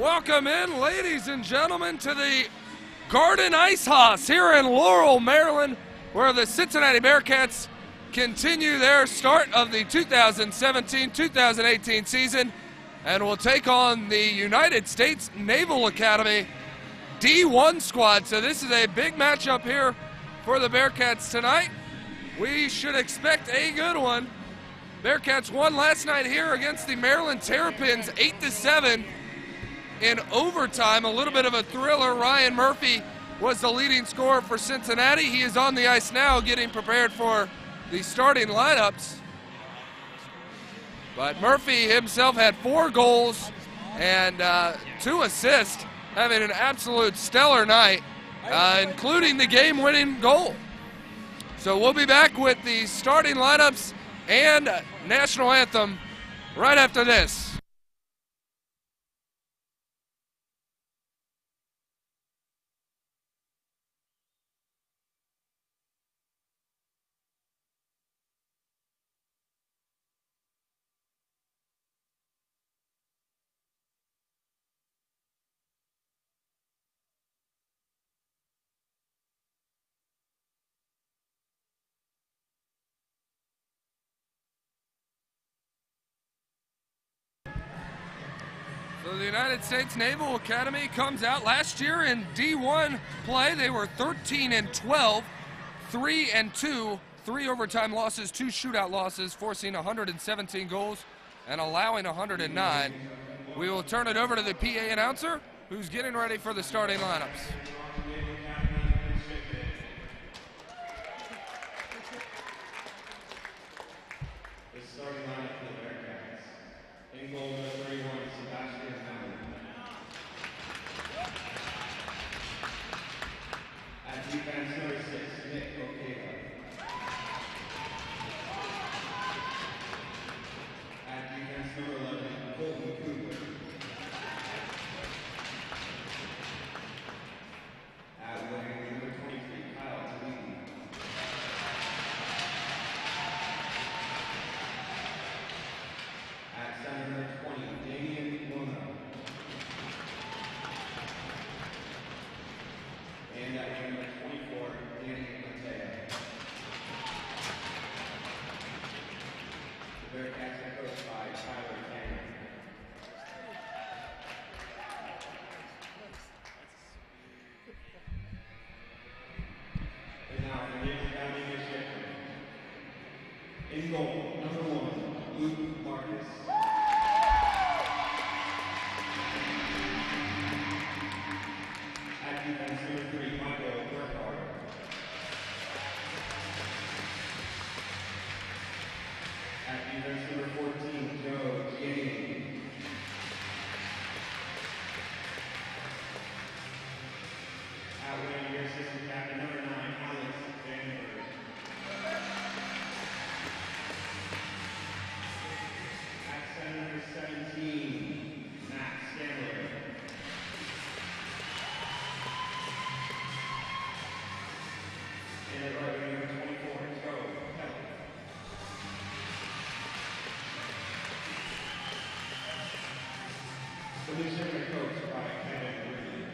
Welcome in, ladies and gentlemen, to the Garden Ice House here in Laurel, Maryland, where the Cincinnati Bearcats continue their start of the 2017-2018 season and will take on the United States Naval Academy D1 squad. So this is a big matchup here for the Bearcats tonight. We should expect a good one. Bearcats won last night here against the Maryland Terrapins 8-7 in overtime. A little bit of a thriller. Ryan Murphy was the leading scorer for Cincinnati. He is on the ice now getting prepared for the starting lineups. But Murphy himself had 4 goals and 2 assists, having an absolute stellar night, including the game-winning goal. So we'll be back with the starting lineups and national anthem right after this. So the United States Naval Academy comes out. Last year in D1 play, they were 13-12, 3-2, 3 overtime losses, 2 shootout losses, forcing 117 goals and allowing 109. We will turn it over to the PA announcer, who's getting ready for the starting lineups. The starting lineup for the Bearcats. In goal, number 31, Sebastian Allen. At defense, number 6, Nick Okeva. At defense, number 11, Colton Cooper. At wing, number 23, Kyle Talini. At center, number 20, Damian Mono. And at wing, number 24, Danny Mateo. The Bearcats are coached by Tyler Cameron. And now for the Academy Michigan. In goal, number 1, Luke Marcus. At defense, number 3, Michael Burkhardt. At defense, number 14, Joe Janney. At wing, your assistant captain, number 9, Alex Vandenberg. At center, number 17, Matt Stanley. And at right wing, number 24, Joe Kelly. The Michigan are coached by Kevin Reed.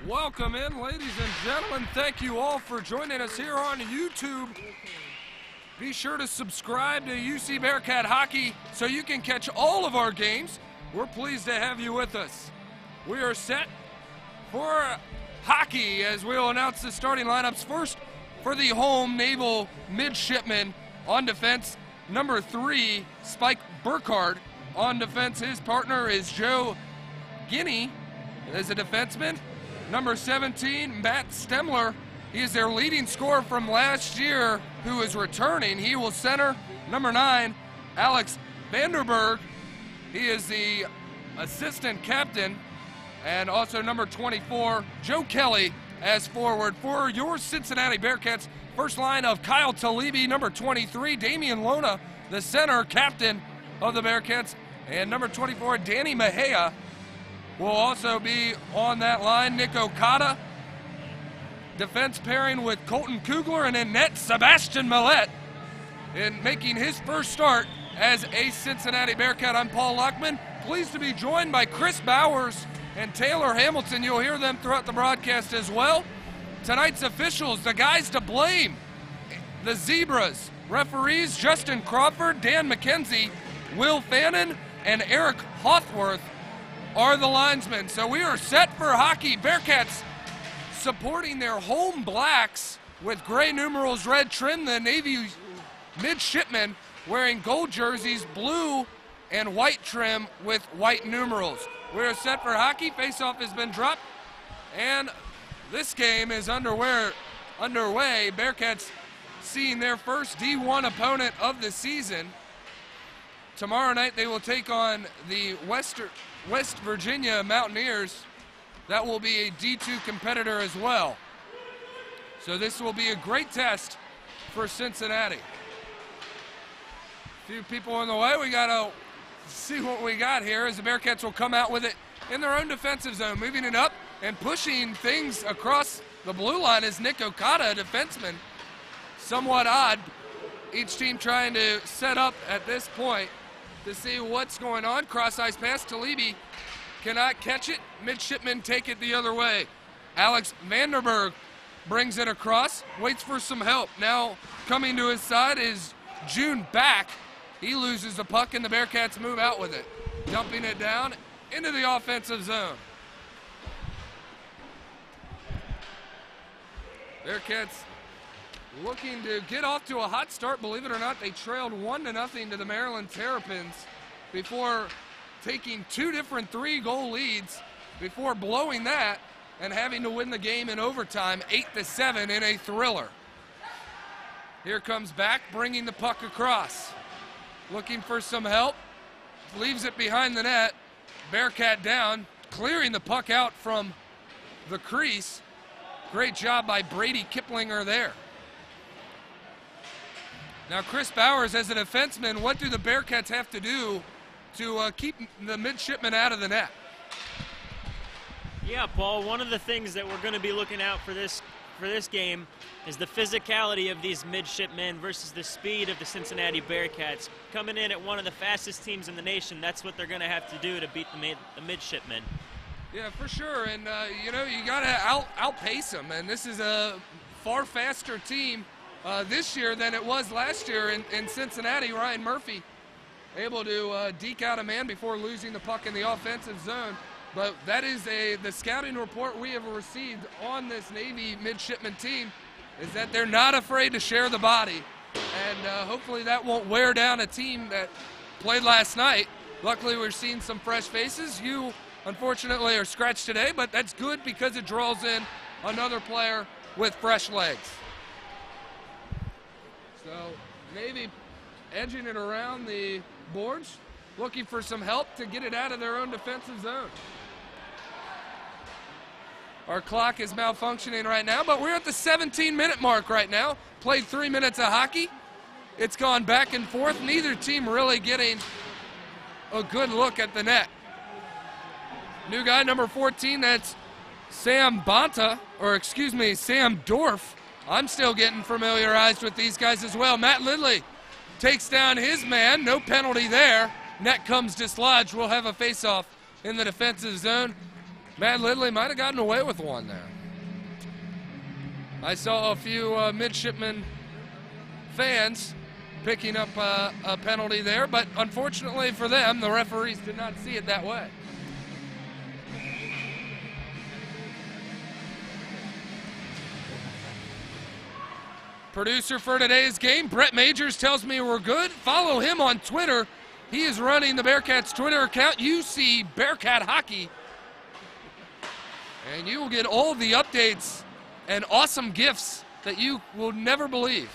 Welcome in, ladies and gentlemen. Thank you all for joining us here on YouTube. Be sure to subscribe to UC Bearcat Hockey so you can catch all of our games. We're pleased to have you with us. We are set for hockey as we'll announce the starting lineups. First, for the home Naval midshipman on defense, number 3, Spike Burkhardt. On defense, his partner is Joe Guinea as a defenseman. Number 17, Matt Stemler. He is their leading scorer from last year who is returning. He will center. Number 9, Alex Vanderberg. He is the assistant captain. And also number 24, Joe Kelly as forward. For your Cincinnati Bearcats, first line of Kyle Talibi, number 23, Damian Lona, the center captain of the Bearcats, and number 24, Danny Mejia will also be on that line. Nick Okada, defense pairing with Colton Kugler, and in net, Sebastian Millette, in making his first start as a Cincinnati Bearcat. I'm Paul Lockman, pleased to be joined by Chris Bowers and Taylor Hamilton. You'll hear them throughout the broadcast as well. Tonight's officials, the guys to blame, the Zebras. Referees, Justin Crawford, Dan McKenzie, Will Fannin, and Eric Hawthworth are the linesmen. So we are set for hockey. Bearcats supporting their home blacks with gray numerals, red trim. The Navy midshipmen wearing gold jerseys, blue and white trim with white numerals. We are set for hockey. Face-off has been dropped, and this game is underway. Bearcats seeing their first D1 opponent of the season. Tomorrow night they will take on the West Virginia Mountaineers. That will be a D2 competitor as well. So this will be a great test for Cincinnati. A few people on the way. We got to see what we got here as the Bearcats will come out with it in their own defensive zone, moving it up and pushing things across the blue line is Nick Okada, a defenseman. Somewhat odd. Each team trying to set up at this point to see what's going on. Cross-ice pass, Talibi cannot catch it. Midshipmen take it the other way. Alex Vanderberg brings it across, waits for some help. Now coming to his side is June Back. He loses the puck and the Bearcats move out with it, dumping it down into the offensive zone. Bearcats looking to get off to a hot start. Believe it or not, they trailed 1-0 to the Maryland Terrapins before taking 2 different 3-goal leads before blowing that and having to win the game in overtime 8-7 in a thriller. Here comes Back, bringing the puck across. Looking for some help, leaves it behind the net. Bearcat down, clearing the puck out from the crease. Great job by Brady Kiplinger there. Now Chris Bowers, as a defenseman, what do the Bearcats have to do to keep the midshipmen out of the net? Yeah, Paul, one of the things that we're going to be looking out for this game is the physicality of these midshipmen versus the speed of the Cincinnati Bearcats. Coming in at one of the fastest teams in the nation, that's what they're going to have to do to beat the midshipmen. Yeah, for sure, and you know, you got to outpace them, and this is a far faster team this year than it was last year in Cincinnati. Ryan Murphy able to deke out a man before losing the puck in the offensive zone. But that is the scouting report we have received on this Navy midshipman team, is that they're not afraid to share the body. And hopefully that won't wear down a team that played last night. Luckily, we're seeing some fresh faces. You, unfortunately, are scratched today, but that's good because it draws in another player with fresh legs. So Navy edging it around the boards, looking for some help to get it out of their own defensive zone. Our clock is malfunctioning right now, but we're at the 17-minute mark right now. Played 3 minutes of hockey. It's gone back and forth. Neither team really getting a good look at the net. New guy, number 14, that's Sam Dorf. I'm still getting familiarized with these guys as well. Matt Lindley takes down his man. No penalty there. Net comes dislodged. We'll have a face-off in the defensive zone. Matt Lindley might have gotten away with one there. I saw a few midshipmen fans picking up a penalty there, but unfortunately for them, the referees did not see it that way. Producer for today's game, Brett Majors, tells me we're good. Follow him on Twitter. He is running the Bearcats Twitter account, UC Bearcat Hockey. And you will get all the updates and awesome gifts that you will never believe.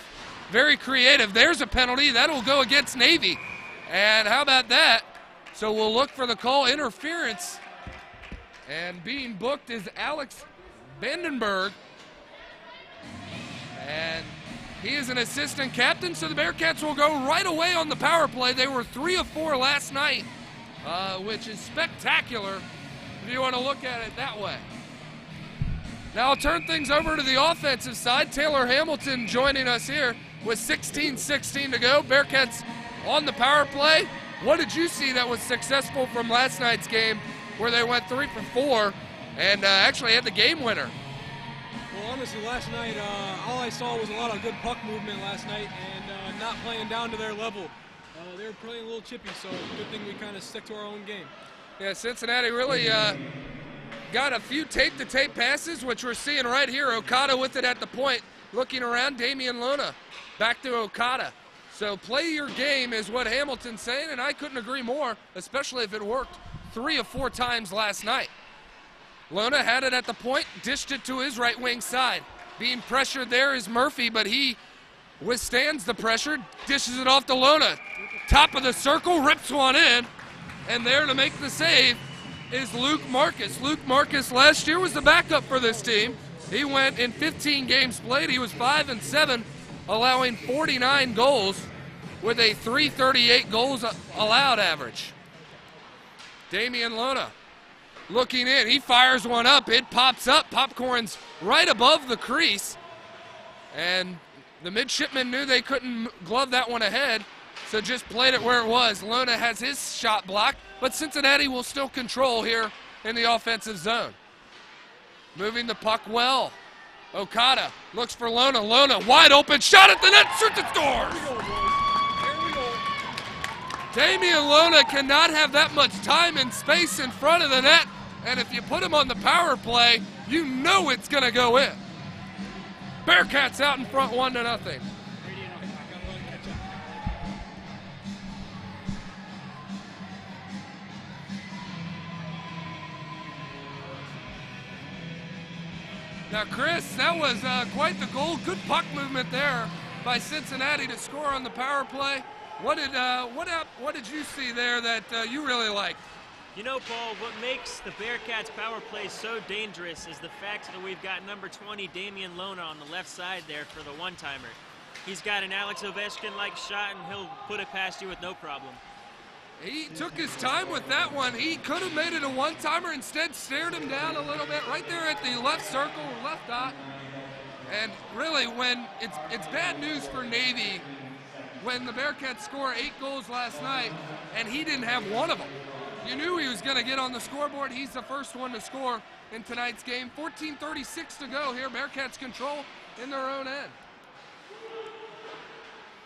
Very creative. There's a penalty. That'll go against Navy. And how about that? So we'll look for the call, interference. And being booked is Alex Vandenberg. And he is an assistant captain, so the Bearcats will go right away on the power play. They were 3 of 4 last night, which is spectacular if you want to look at it that way. Now I'll turn things over to the offensive side. Taylor Hamilton joining us here with 16:16 to go. Bearcats on the power play. What did you see that was successful from last night's game where they went 3 for 4 and actually had the game winner? Well, honestly, last night, all I saw was a lot of good puck movement last night and not playing down to their level. They were playing a little chippy, so good thing we kind of stick to our own game. Yeah, Cincinnati really got a few tape-to-tape passes, which we're seeing right here. Okada with it at the point, looking around. Damian Lona back to Okada. So play your game is what Hamilton's saying, and I couldn't agree more, especially if it worked 3 of 4 times last night. Lona had it at the point, dished it to his right wing side. Being pressured there is Murphy, but he withstands the pressure, dishes it off to Lona. Top of the circle, rips one in, and there to make the save is Luke Marcus. Luke Marcus last year was the backup for this team. He went in 15 games played. He was 5-7, allowing 49 goals with a .338 goals allowed average. Damian Lona looking in, he fires one up, it pops up, popcorn's right above the crease, and the midshipmen knew they couldn't glove that one ahead, so just played it where it was. Lona has his shot blocked, but Cincinnati will still control here in the offensive zone. Moving the puck well. Okada looks for Lona. Lona wide open, shot at the net, shoots and scores! Damian Lona cannot have that much time and space in front of the net, and if you put him on the power play, you know it's going to go in. Bearcats out in front 1-0. Now, Chris, that was quite the goal. Good puck movement there by Cincinnati to score on the power play. What did you see there that you really liked? You know, Paul, what makes the Bearcats' power play so dangerous is the fact that we've got number 20, Damian Lona, on the left side there for the one-timer. He's got an Alex Ovechkin-like shot, and he'll put it past you with no problem. He took his time with that one. He could have made it a one-timer, instead stared him down a little bit right there at the left circle, left dot. And really, when it's bad news for Navy when the Bearcats score 8 goals last night and he didn't have one of them. You knew he was going to get on the scoreboard. He's the first one to score in tonight's game. 14:36 to go here. Bearcats control in their own end.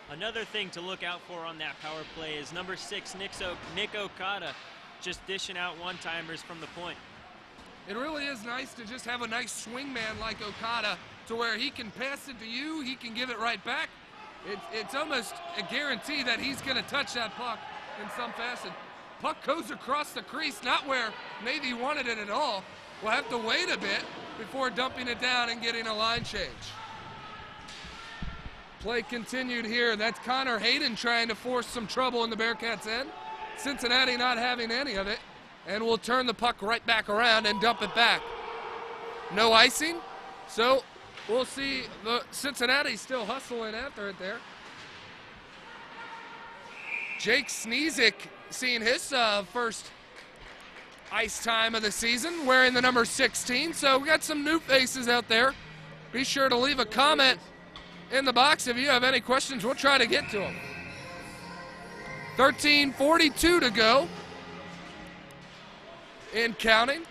Another thing to look out for on that power play is number 6, Nick Okada, just dishing out one-timers from the point. It really is nice to just have a nice swingman like Okada to where he can pass it to you, he can give it right back. It's almost a guarantee that he's going to touch that puck in some fashion. Puck goes across the crease, not where Navy wanted it at all. We'll have to wait a bit before dumping it down and getting a line change. Play continued here. That's Connor Hayden trying to force some trouble in the Bearcats' end. Cincinnati not having any of it. And we'll turn the puck right back around and dump it back. No icing, so we'll see the Cincinnati still hustling after it there. Jake Sneezik seeing his first ice time of the season, wearing the number 16. So we got some new faces out there. Be sure to leave a comment in the box if you have any questions. We'll try to get to them. 13:42 to go. In counting.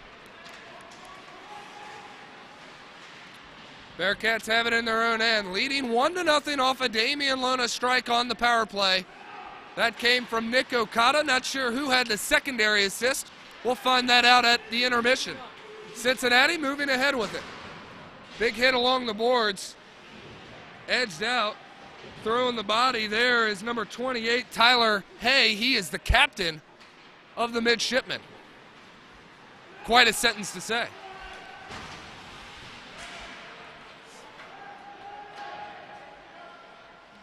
Bearcats have it in their own end, leading 1-0 off a Damian Lona strike on the power play. That came from Nick Okada. Not sure who had the secondary assist. We'll find that out at the intermission. Cincinnati moving ahead with it. Big hit along the boards. Edged out. Throwing the body there is number 28, Tyler Hay. He is the captain of the Midshipmen. Quite a sentence to say.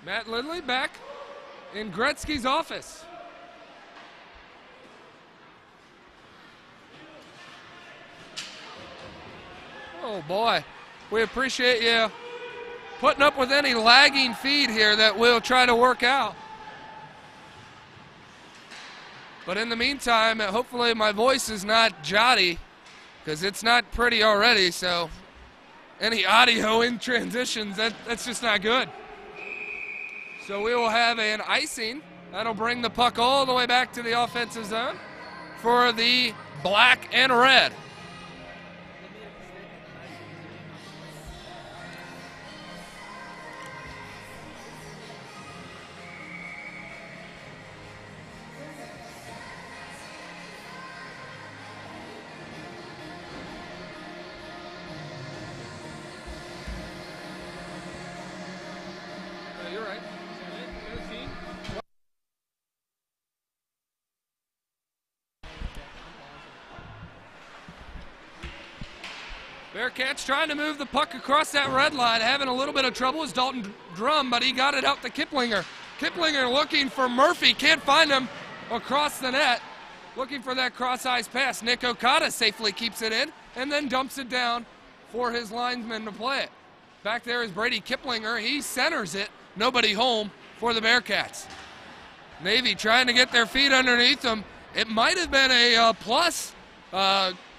Matt Lindley back in Gretzky's office. Oh boy, we appreciate you putting up with any lagging feed here that we'll try to work out. But in the meantime, hopefully my voice is not jotty, because it's not pretty already, so any audio in transitions, that's just not good. So we will have an icing. That'll bring the puck all the way back to the offensive zone for the black and red. You're right. Bearcats trying to move the puck across that red line. Having a little bit of trouble is Dalton Drum, but he got it out to Kiplinger. Kiplinger looking for Murphy. Can't find him across the net. Looking for that cross-ice pass. Nick Okada safely keeps it in and then dumps it down for his linesman to play it. Back there is Brady Kiplinger. He centers it. Nobody home for the Bearcats. Navy trying to get their feet underneath them. It might have been a plus,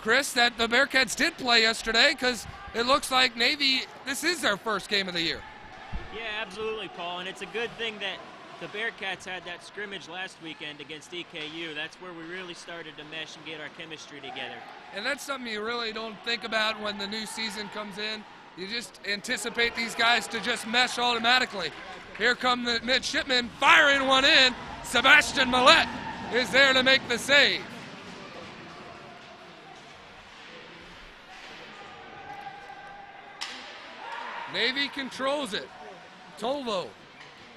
Chris, that the Bearcats did play yesterday, because it looks like Navy, this is their first game of the year. Yeah, absolutely, Paul, and it's a good thing that the Bearcats had that scrimmage last weekend against EKU. That's where we really started to mesh and get our chemistry together. And that's something you really don't think about when the new season comes in. You just anticipate these guys to just mesh automatically. Here come the Midshipmen firing one in. Sebastian Millette is there to make the save. Navy controls it. Tolvo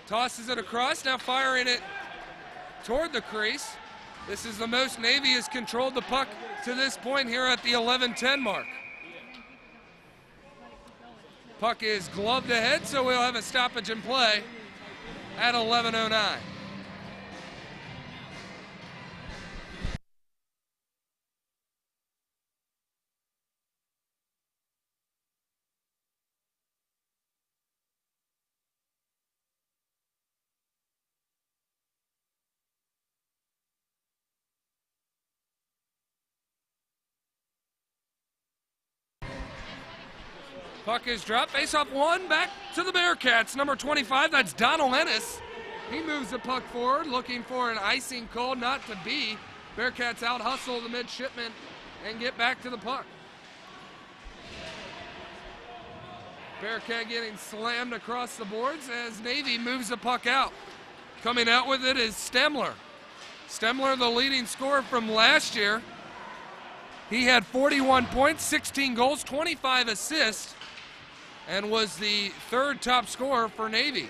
tosses it across, now firing it toward the crease. This is the most Navy has controlled the puck to this point here at the 11-10 mark. Puck is gloved ahead, so we'll have a stoppage in play at 11:09. Puck is dropped, face-off one, back to the Bearcats. Number 25, that's Donald Ennis. He moves the puck forward, looking for an icing call, not to be. Bearcats out-hustle the Midshipmen and get back to the puck. Bearcat getting slammed across the boards as Navy moves the puck out. Coming out with it is Stemler. Stemler, the leading scorer from last year. He had 41 points, 16 goals, 25 assists, and was the third top scorer for Navy.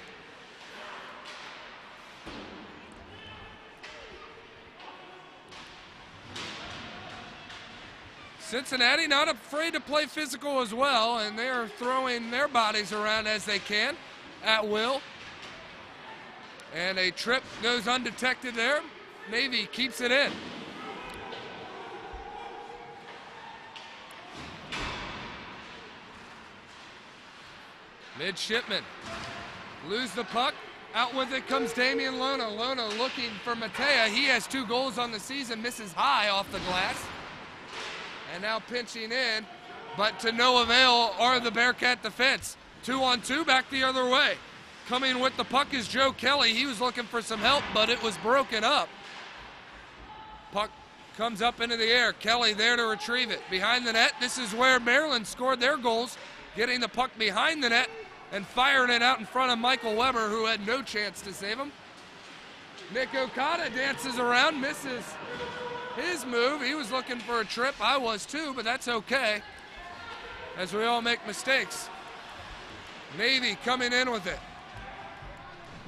Cincinnati not afraid to play physical as well, and they're throwing their bodies around as they can at will. And a trip goes undetected there. Navy keeps it in. Midshipmen lose the puck. Out with it comes Damian Lona. Lona looking for Matea. He has 2 goals on the season, misses high off the glass. And now pinching in, but to no avail are the Bearcat defense. 2-on-2 back the other way. Coming with the puck is Joe Kelly. He was looking for some help, but it was broken up. Puck comes up into the air. Kelly there to retrieve it. Behind the net, this is where Maryland scored their goals getting the puck behind the net and firing it out in front of Michael Weber, who had no chance to save him. Nick Okada dances around, misses his move. He was looking for a trip. I was too, but that's okay, as we all make mistakes. Navy coming in with it.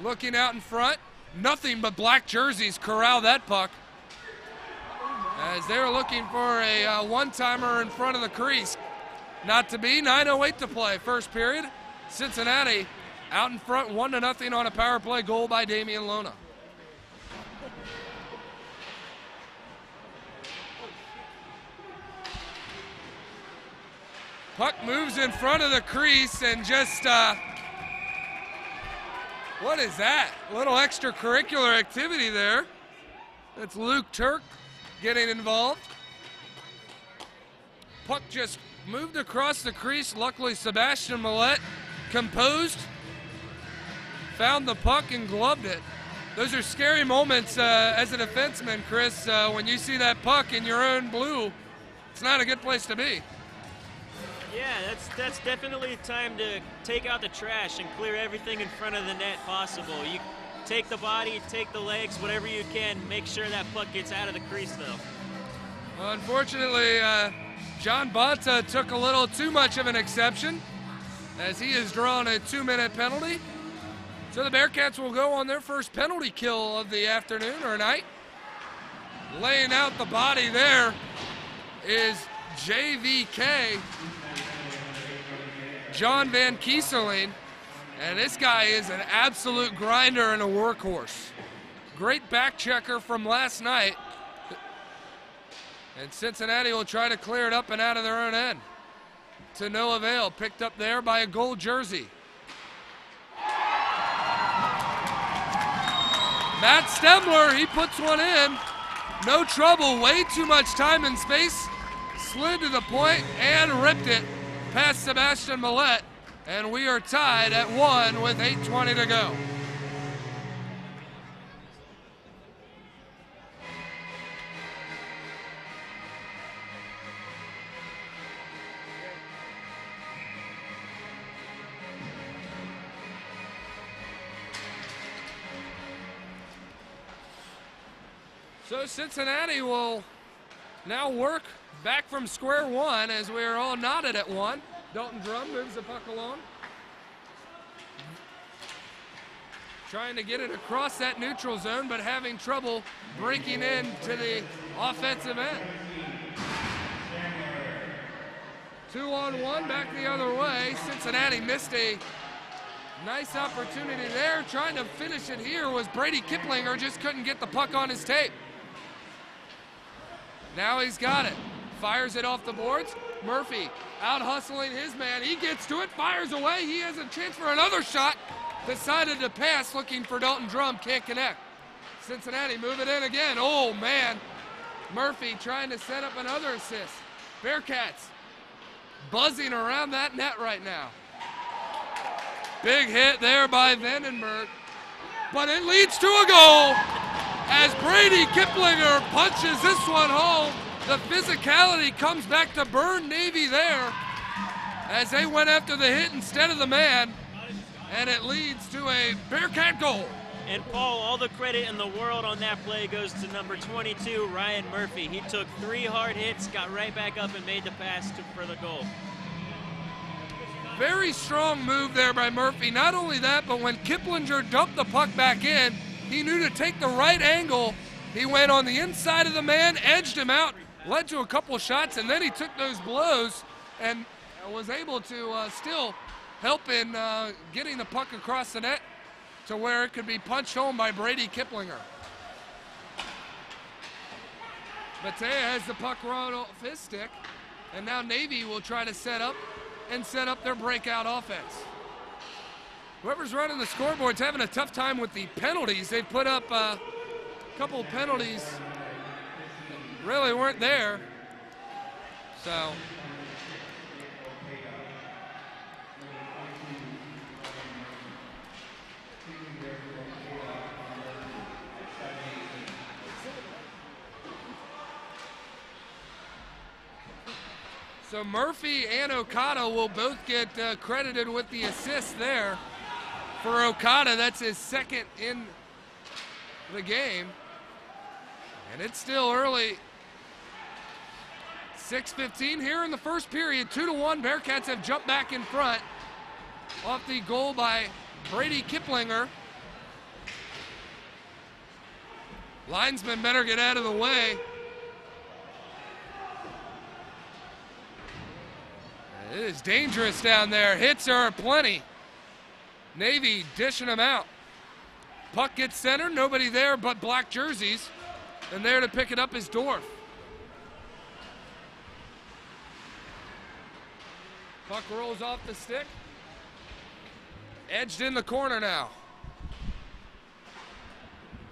Looking out in front. Nothing but black jerseys corral that puck, as they're looking for a one-timer in front of the crease. Not to be. 9:08 to play, first period. Cincinnati out in front, 1-0 on a power play goal by Damian Lona. Puck moves in front of the crease and just, what is that? A little extracurricular activity there. That's Luke Turk getting involved. Puck just moved across the crease. Luckily, Sebastian Millette composed, found the puck and gloved it. Those are scary moments as a defenseman, Chris. When you see that puck in your own blue, it's not a good place to be. Yeah, that's definitely time to take out the trash and clear everything in front of the net possible. You take the body, take the legs, whatever you can. Make sure that puck gets out of the crease, though. Well, unfortunately, John Bonta took a little too much of an exception, as he has drawn a 2-minute penalty. So the Bearcats will go on their first penalty kill of the afternoon or night. Laying out the body there is JVK, John Van Kieseling, and this guy is an absolute grinder and a workhorse. Great back checker from last night. And Cincinnati will try to clear it up and out of their own end. To no avail, picked up there by a gold jersey. Matt Stembler, he puts one in. No trouble, way too much time and space. Slid to the point and ripped it past Sebastian Millette. And we are tied at 1 with 8:20 to go. So Cincinnati will now work back from square one, as we are all knotted at 1. Dalton Drum moves the puck along. Trying to get it across that neutral zone, but having trouble breaking into the offensive end. 2-on-1, back the other way. Cincinnati missed a nice opportunity there. Trying to finish it here was Brady Kiplinger, just couldn't get the puck on his tape. Now he's got it. Fires it off the boards. Murphy out hustling his man. He gets to it, fires away. He has a chance for another shot. Decided to pass, looking for Dalton Drum. Can't connect. Cincinnati move it in again. Oh, man. Murphy trying to set up another assist. Bearcats buzzing around that net right now. Big hit there by Vandenberg. But it leads to a goal as Brady Kiplinger punches this one home. The physicality comes back to burn Navy there as they went after the hit instead of the man, and it leads to a Bearcat goal. And Paul, all the credit in the world on that play goes to number 22, Ryan Murphy. He took 3 hard hits, got right back up and made the pass for the goal. Very strong move there by Murphy. Not only that, but when Kiplinger dumped the puck back in, he knew to take the right angle. He went on the inside of the man, edged him out, led to a couple shots, and then he took those blows and was able to still help in getting the puck across the net to where it could be punched home by Brady Kiplinger. Batea has the puck right off his stick, and now Navy will try to set up their breakout offense. Whoever's running the scoreboard's having a tough time with the penalties. They put up a couple penalties that really weren't there. So So Murphy and Okada will both get credited with the assist there. For Okada, that's his second in the game. And it's still early. 6:15 here in the first period. 2-1. Bearcats have jumped back in front off the goal by Brady Kiplinger. Linesman better get out of the way. It is dangerous down there. Hits are plenty. Navy dishing them out. Puck gets centered. Nobody there but black jerseys. And there to pick it up is Dorf. Puck rolls off the stick. Edged in the corner now.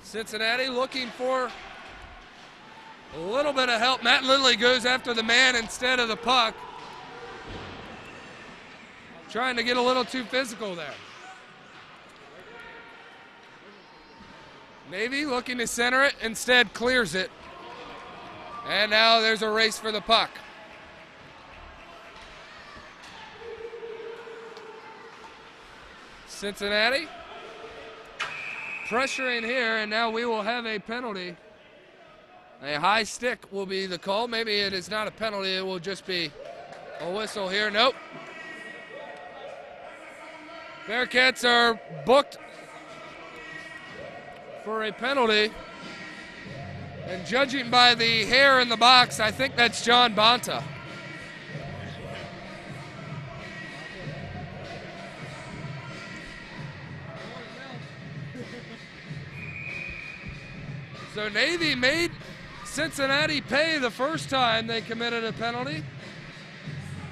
Cincinnati looking for a little bit of help. Matt Lindley goes after the man instead of the puck. Trying to get a little too physical there. Navy looking to center it, instead clears it. And now there's a race for the puck. Cincinnati pressuring here, and now we will have a penalty. A high stick will be the call. Maybe it is not a penalty, it will just be a whistle here. Nope. Bearcats are booked for a penalty. And judging by the hair in the box, I think that's John Bonta. So Navy made Cincinnati pay the first time they committed a penalty,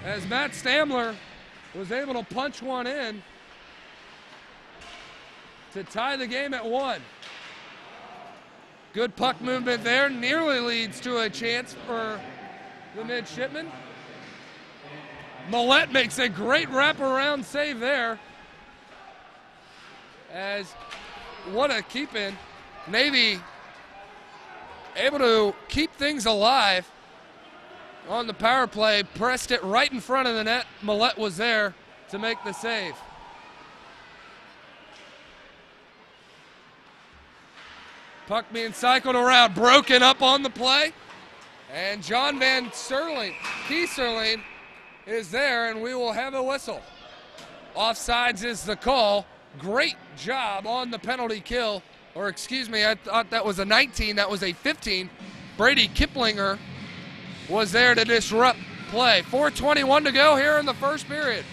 as Matt Stamler was able to punch one in to tie the game at 1. Good puck movement there, nearly leads to a chance for the midshipmen. Millette makes a great wraparound save there. As what a keep in. Navy able to keep things alive on the power play, pressed it right in front of the net. Millette was there to make the save. Puck being cycled around, broken up on the play. And John Van Kieserling is there, and we will have a whistle. Offsides is the call. Great job on the penalty kill. Or excuse me, I thought that was a 19, that was a 15. Brady Kiplinger was there to disrupt play. 4:21 to go here in the first period.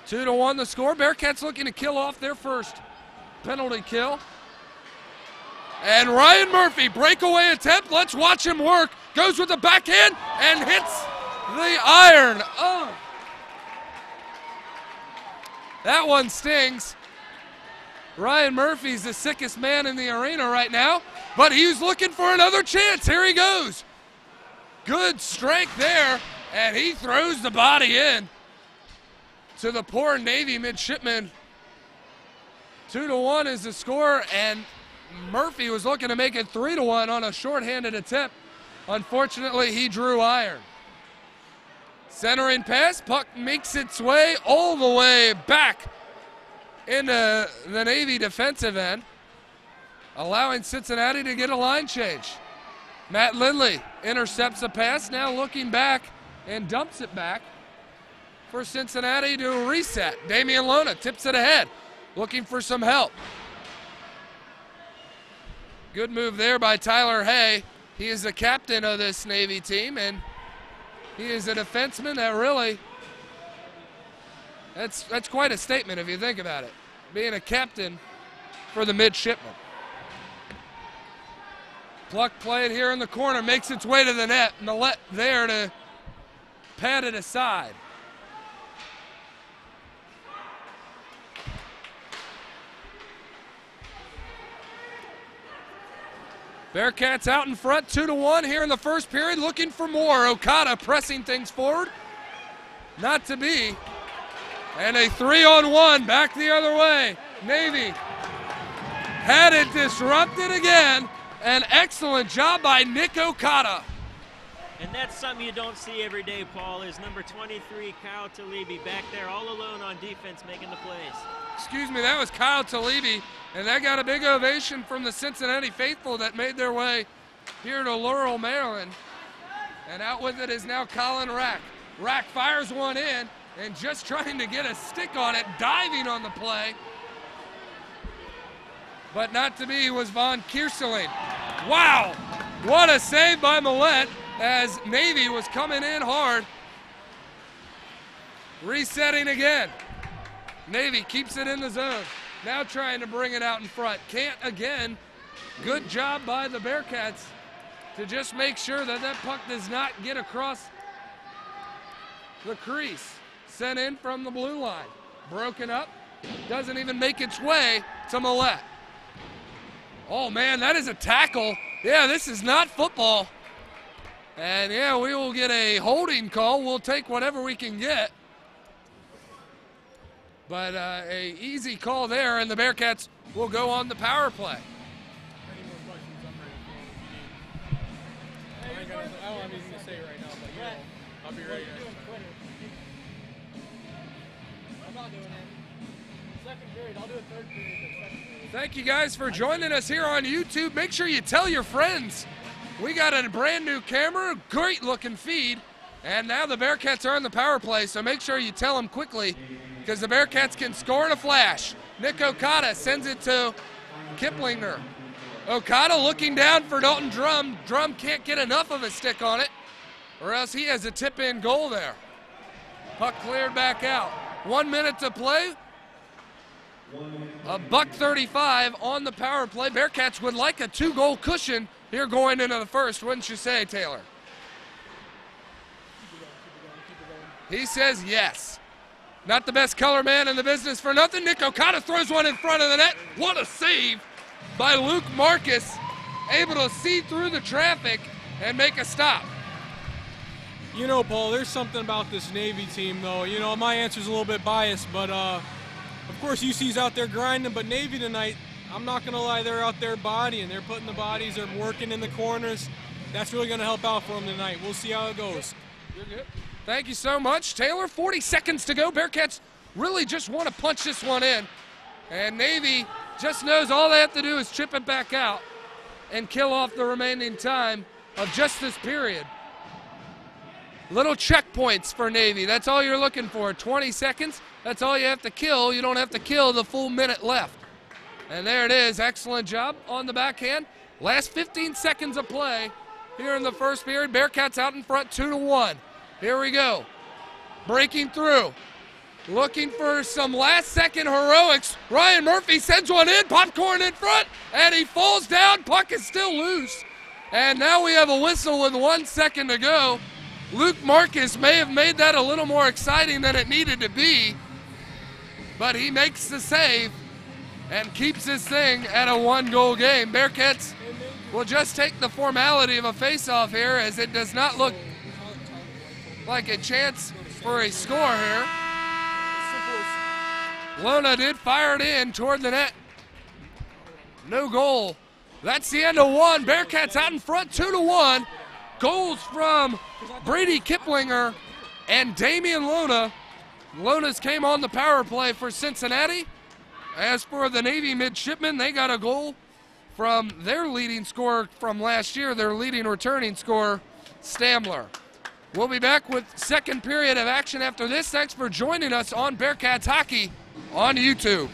2-1 the score. Bearcats looking to kill off their first penalty kill. And Ryan Murphy, breakaway attempt. Let's watch him work. Goes with the backhand and hits the iron. Oh. That one stings. Ryan Murphy's the sickest man in the arena right now, but he's looking for another chance. Here he goes. Good strength there, and he throws the body in to the poor Navy midshipman. 2-1 is the score, and Murphy was looking to make it 3-1 on a shorthanded attempt. Unfortunately, he drew iron. Centering pass, puck makes its way all the way back into the Navy defensive end, allowing Cincinnati to get a line change. Matt Lindley intercepts a pass, now looking back and dumps it back for Cincinnati to reset. Damian Lona tips it ahead, looking for some help. Good move there by Tyler Hay. He is the captain of this Navy team, and he is a defenseman that really, that's quite a statement if you think about it, being a captain for the midshipmen. Pluck played here in the corner, makes its way to the net. Millette there to pad it aside. Bearcats out in front, 2-1 here in the first period, looking for more. Okada pressing things forward. Not to be. And a 3-on-1 back the other way. Navy had it disrupted again, An excellent job by Nick Okada. And that's something you don't see every day, Paul, is number 23, Kyle Talibi, back there all alone on defense making the plays. Excuse me, that was Kyle Talibi, and that got a big ovation from the Cincinnati faithful that made their way here to Laurel, Maryland. And out with it is now Colin Rack. Rack fires one in, and just trying to get a stick on it, diving on the play. But not to be was Von Kierseling. Wow, what a save by Millette as Navy was coming in hard. Resetting again. Navy keeps it in the zone. Now trying to bring it out in front. Can't again. Good job by the Bearcats to just make sure that that puck does not get across the crease. Sent in from the blue line. Broken up. Doesn't even make its way to Millette. Oh man, that is a tackle. Yeah, this is not football. And yeah, we will get a holding call. We'll take whatever we can get. But a easy call there, and the Bearcats will go on the power play. Any more questions, I'm ready. I don't have anything to say right now, but you know, I'll be ready. I'm not doing it. Second period, I'll do a third period, but second period. Thank you guys for joining us here on YouTube. Make sure you tell your friends. We got a brand new camera, great looking feed, and now the Bearcats are on the power play, so make sure you tell them quickly because the Bearcats can score in a flash. Nick Okada sends it to Kiplinger. Okada looking down for Dalton Drum. Drum can't get enough of a stick on it, or else he has a tip-in goal there. Puck cleared back out. 1 minute to play. $1:35 on the power play. Bearcats would like a 2-goal cushion here going into the first, wouldn't you say, Taylor? He says yes. Not the best color man in the business for nothing. Nick Okada throws one in front of the net. What a save by Luke Marcus. Able to see through the traffic and make a stop. You know, Paul, there's something about this Navy team, though. You know, my answer's a little bit biased, but of course UC's out there grinding, but Navy tonight, I'm not going to lie, they're out there bodying. They're putting the bodies, they're working in the corners. That's really going to help out for them tonight. We'll see how it goes. You're good. Thank you so much, Taylor. 40 seconds to go. Bearcats really just want to punch this one in. And Navy just knows all they have to do is chip it back out and kill off the remaining time of just this period. Little checkpoints for Navy. That's all you're looking for. 20 seconds. That's all you have to kill. You don't have to kill the full minute left. And there it is. Excellent job on the backhand. Last 15 seconds of play here in the first period. Bearcats out in front 2-1. Here we go. Breaking through. Looking for some last second heroics. Ryan Murphy sends one in. Popcorn in front. And he falls down. Puck is still loose. And now we have a whistle with 1 second to go. Luke Marcus may have made that a little more exciting than it needed to be. But he makes the save and keeps this thing at a 1-goal game. Bearcats will just take the formality of a face-off here as it does not look like a chance for a score here. Lona did fire it in toward the net. No goal. That's the end of one. Bearcats out in front 2-1. Goals from Brady Kiplinger and Damian Lona. Lona's came on the power play for Cincinnati. As for the Navy midshipmen, they got a goal from their leading scorer from last year, their leading returning scorer, Stamler. We'll be back with second period of action after this. Thanks for joining us on Bearcats Hockey on YouTube.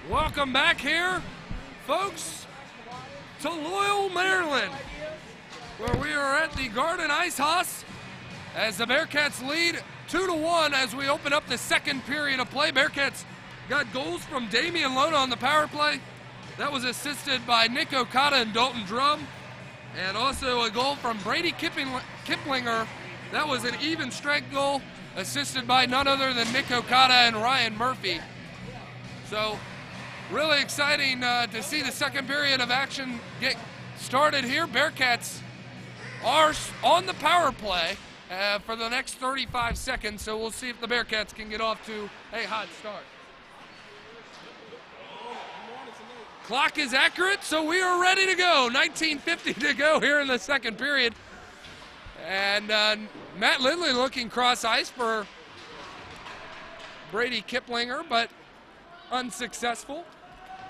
Welcome back here, folks, to Loyal, Maryland, where we are at the Garden Ice House as the Bearcats lead 2-1 as we open up the second period of play. Bearcats got goals from Damian Lona on the power play. That was assisted by Nick Okada and Dalton Drum. And also a goal from Brady Kiplinger. That was an even strength goal, assisted by none other than Nick Okada and Ryan Murphy. So, really exciting to see the second period of action get started here. Bearcats are on the power play for the next 35 seconds, so we'll see if the Bearcats can get off to a hot start. Clock is accurate, so we are ready to go. 19:50 to go here in the second period. And Matt Lindley looking cross ice for Brady Kiplinger, but unsuccessful.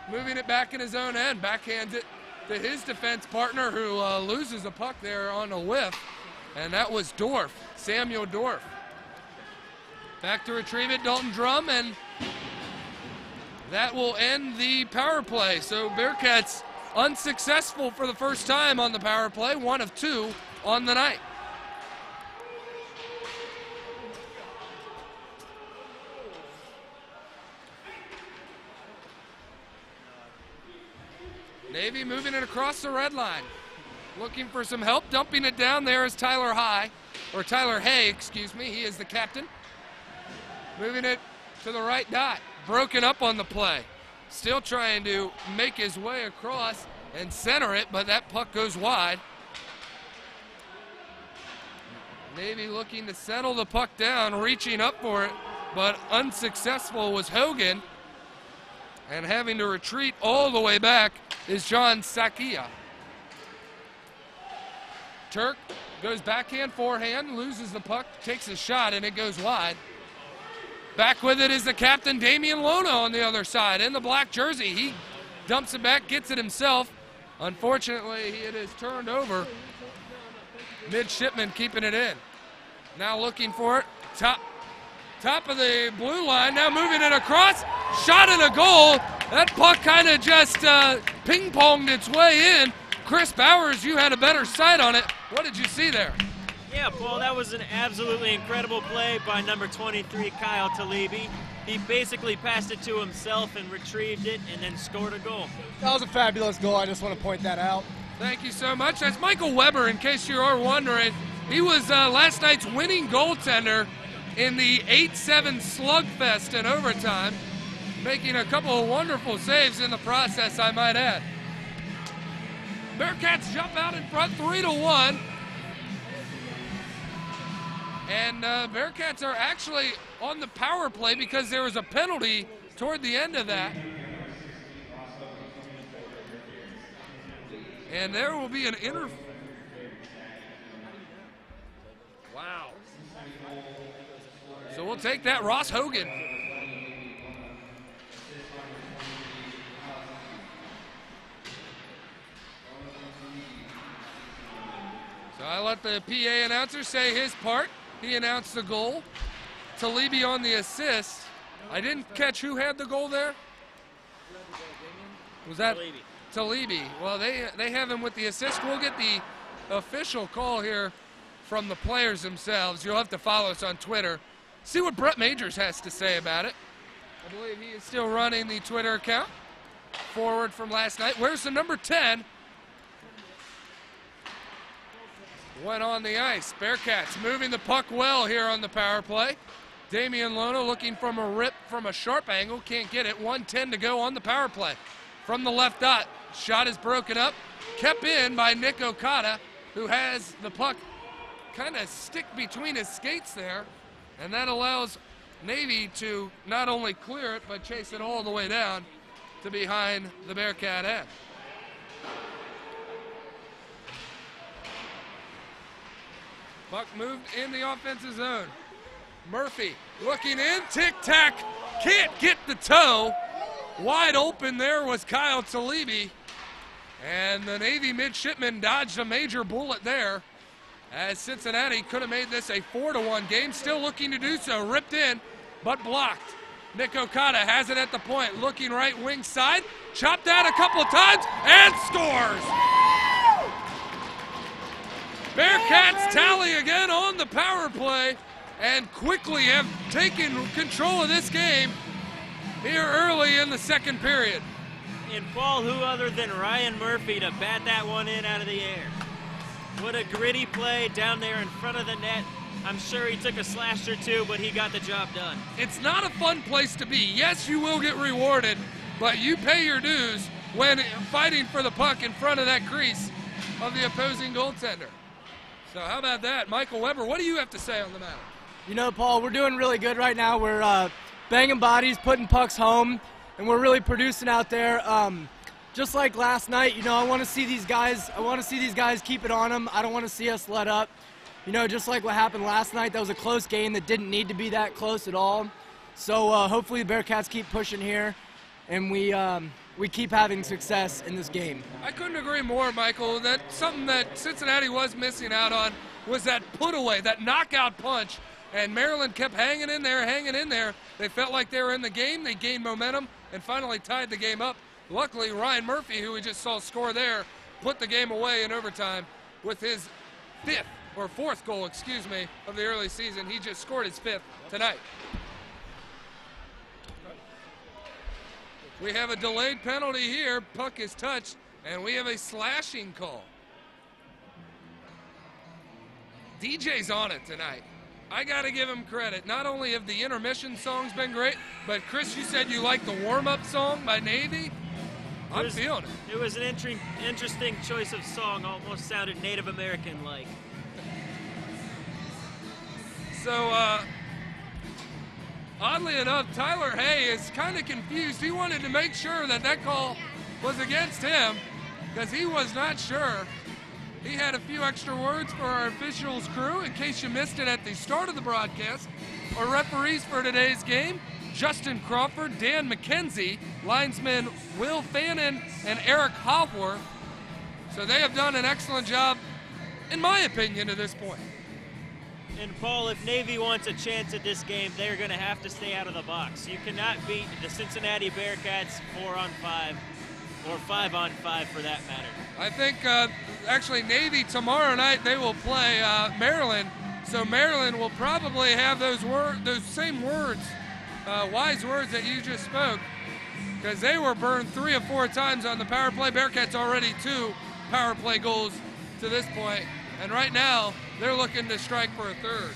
Moving it back in his own end, backhands it to his defense partner, who loses a puck there on a whiff, and that was Dorf, Samuel Dorf. Back to retrieve it, Dalton Drum, and that will end the power play. So Bearcats unsuccessful for the first time on the power play, 1 of 2 on the night. Navy moving it across the red line. Looking for some help. Dumping it down there is Tyler Hay, excuse me. He is the captain. Moving it to the right dot. Broken up on the play. Still trying to make his way across and center it, but that puck goes wide. Navy looking to settle the puck down, reaching up for it, but unsuccessful was Hogan. And having to retreat all the way back is John Sakia. Turk goes backhand, forehand, loses the puck, takes a shot, and it goes wide. Back with it is the captain, Damian Lona, on the other side in the black jersey. He dumps it back, gets it himself. Unfortunately, it is turned over. Midshipman keeping it in. Now looking for it. Top of the blue line, now moving it across. Shot and a goal. That puck kind of just ping-ponged its way in. Chris Bowers, you had a better sight on it. What did you see there? Yeah, Paul, that was an absolutely incredible play by number 23, Kyle Talibi. He basically passed it to himself and retrieved it and then scored a goal. That was a fabulous goal. I just want to point that out. Thank you so much. That's Michael Weber, in case you are wondering. He was last night's winning goaltender in the 8-7 slugfest in overtime, making a couple of wonderful saves in the process, I might add. Bearcats jump out in front 3-1. And Bearcats are actually on the power play because there was a penalty toward the end of that. And there will be an Wow. So we'll take that, Ross Hogan. So I let the PA announcer say his part. He announced the goal. Talibi on the assist. I didn't catch who had the goal there. Was that Talibi? Well, they have him with the assist. We'll get the official call here from the players themselves. You'll have to follow us on Twitter. See what Brett Majors has to say about it. I believe he is still running the Twitter account. Forward from last night. Where's the number 10? Went on the ice. Bearcats moving the puck well here on the power play. Damian Lona looking from a rip from a sharp angle. Can't get it. 1:10 to go on the power play. From the left dot. Shot is broken up. Kept in by Nick Okada, who has the puck kind of stick between his skates there. And that allows Navy to not only clear it, but chase it all the way down to behind the Bearcat end. Puck moved in the offensive zone. Murphy looking in, tic-tac, can't get the toe. Wide open there was Kyle Talibi. And the Navy midshipman dodged a major bullet there, as Cincinnati could have made this a 4-1 game. Still looking to do so. Ripped in, but blocked. Nick Okada has it at the point, looking right wing side, chopped out a couple of times, and scores! Bearcats tally again on the power play and quickly have taken control of this game here early in the second period. And Paul, who other than Ryan Murphy to bat that one in out of the air? What a gritty play down there in front of the net. I'm sure he took a slash or two, but he got the job done. It's not a fun place to be. Yes, you will get rewarded, but you pay your dues when fighting for the puck in front of that crease of the opposing goaltender. So how about that? Michael Weber, what do you have to say on the matter? You know, Paul, we're doing really good right now. We're banging bodies, putting pucks home, and we're really producing out there. Just like last night, you know, I want to see these guys keep it on them. I don't want to see us let up. You know, just like what happened last night, that was a close game that didn't need to be that close at all. So hopefully the Bearcats keep pushing here, and we keep having success in this game. I couldn't agree more, Michael. That's something that Cincinnati was missing out on, was that put away, that knockout punch. And Maryland kept hanging in there. They felt like they were in the game. They gained momentum and finally tied the game up. Luckily, Ryan Murphy, who we just saw score there, put the game away in overtime with his fourth goal, of the early season. He just scored his fifth tonight. We have a delayed penalty here. Puck is touched, and we have a slashing call. DJ's on it tonight. I got to give him credit. Not only have the intermission songs been great, but Chris, you said you liked the warm-up song by Navy. I'm feeling it. It was an interesting choice of song. Almost sounded Native American-like. So, oddly enough, Tyler Hay is kind of confused. He wanted to make sure that call was against him because he was not sure. He had a few extra words for our officials crew in case you missed it at the start of the broadcast. Our referees for today's game, Justin Crawford, Dan McKenzie, linesmen Will Fannin and Eric Hofworth. So they have done an excellent job, in my opinion, to this point. And Paul, if Navy wants a chance at this game, they're going to have to stay out of the box. You cannot beat the Cincinnati Bearcats 4-on-5 or 5-on-5 for that matter. I think actually Navy tomorrow night they will play Maryland, so Maryland will probably have those same words, wise words that you just spoke, because they were burned 3 or 4 times on the power play. Bearcats already 2 power play goals to this point, and right now they're looking to strike for a third.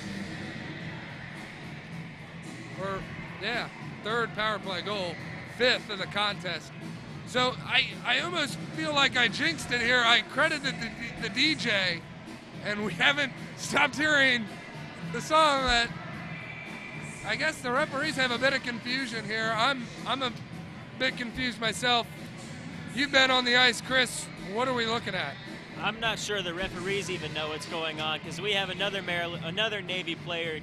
Third power play goal, 5th of the contest. So I almost feel like I jinxed it here. I credited the DJ, and we haven't stopped hearing the song. That I guess the referees have a bit of confusion here. I'm a bit confused myself. You've been on the ice, Chris. What are we looking at? I'm not sure the referees even know what's going on because we have another Navy player,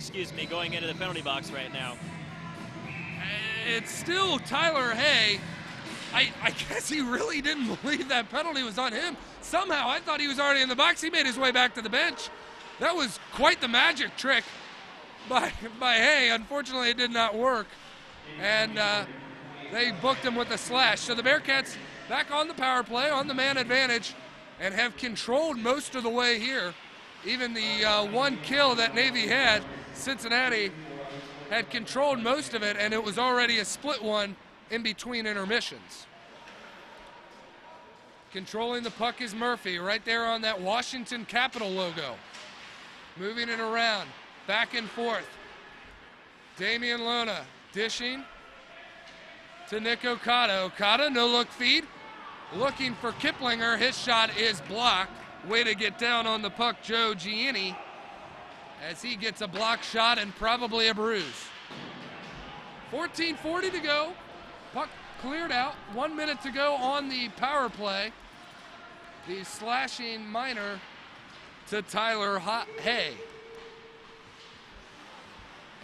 going into the penalty box right now. It's still Tyler Hay. I guess he really didn't believe that penalty was on him. Somehow, I thought he was already in the box. He made his way back to the bench. That was quite the magic trick by Hay. Unfortunately, it did not work. And they booked him with a slash. So the Bearcats back on the power play, on the man advantage, and have controlled most of the way here. Even the one kill that Navy had, Cincinnati had controlled most of it, and it was already a split one in between intermissions. Controlling the puck is Murphy right there on that Washington Capitol logo. Moving it around, back and forth. Damian Lona dishing to Nick Okada. Okada, no look feed. Looking for Kiplinger. His shot is blocked. Way to get down on the puck, Joe Gianni, as he gets a block shot and probably a bruise. 14:40 to go. Puck cleared out. 1 minute to go on the power play. The slashing minor to Tyler Hay.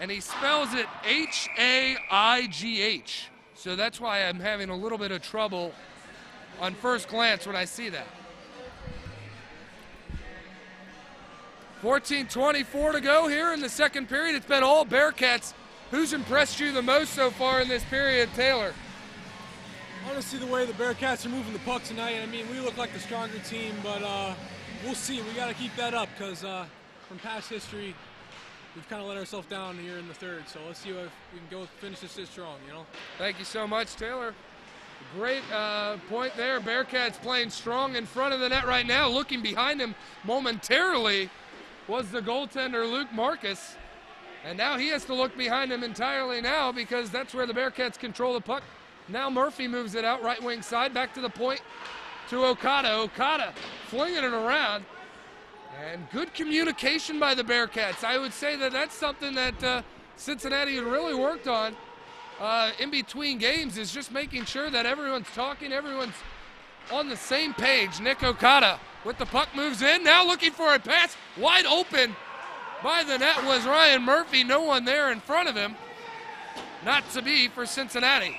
And he spells it H-A-I-G-H. So that's why I'm having a little bit of trouble on first glance when I see that. 14:24 to go here in the second period. It's been all Bearcats who's impressed you the most so far in this period, Taylor? Honestly, the way the Bearcats are moving the puck tonight, I mean, we look like the stronger team, but we'll see. We got to keep that up because from past history, we've kind of let ourselves down here in the third. So let's see if we can go finish this strong, you know? Thank you so much, Taylor. Great point there. Bearcats playing strong in front of the net right now. Looking behind him momentarily was the goaltender, Luke Marcus. And now he has to look behind him entirely now because that's where the Bearcats control the puck. Now Murphy moves it out right wing side, back to the point to Okada. Okada flinging it around. And good communication by the Bearcats. I would say that that's something that Cincinnati had really worked on in between games, is just making sure that everyone's talking, everyone's on the same page. Nick Okada with the puck moves in, now looking for a pass, wide open. By the net was Ryan Murphy, no one there in front of him. Not to be for Cincinnati.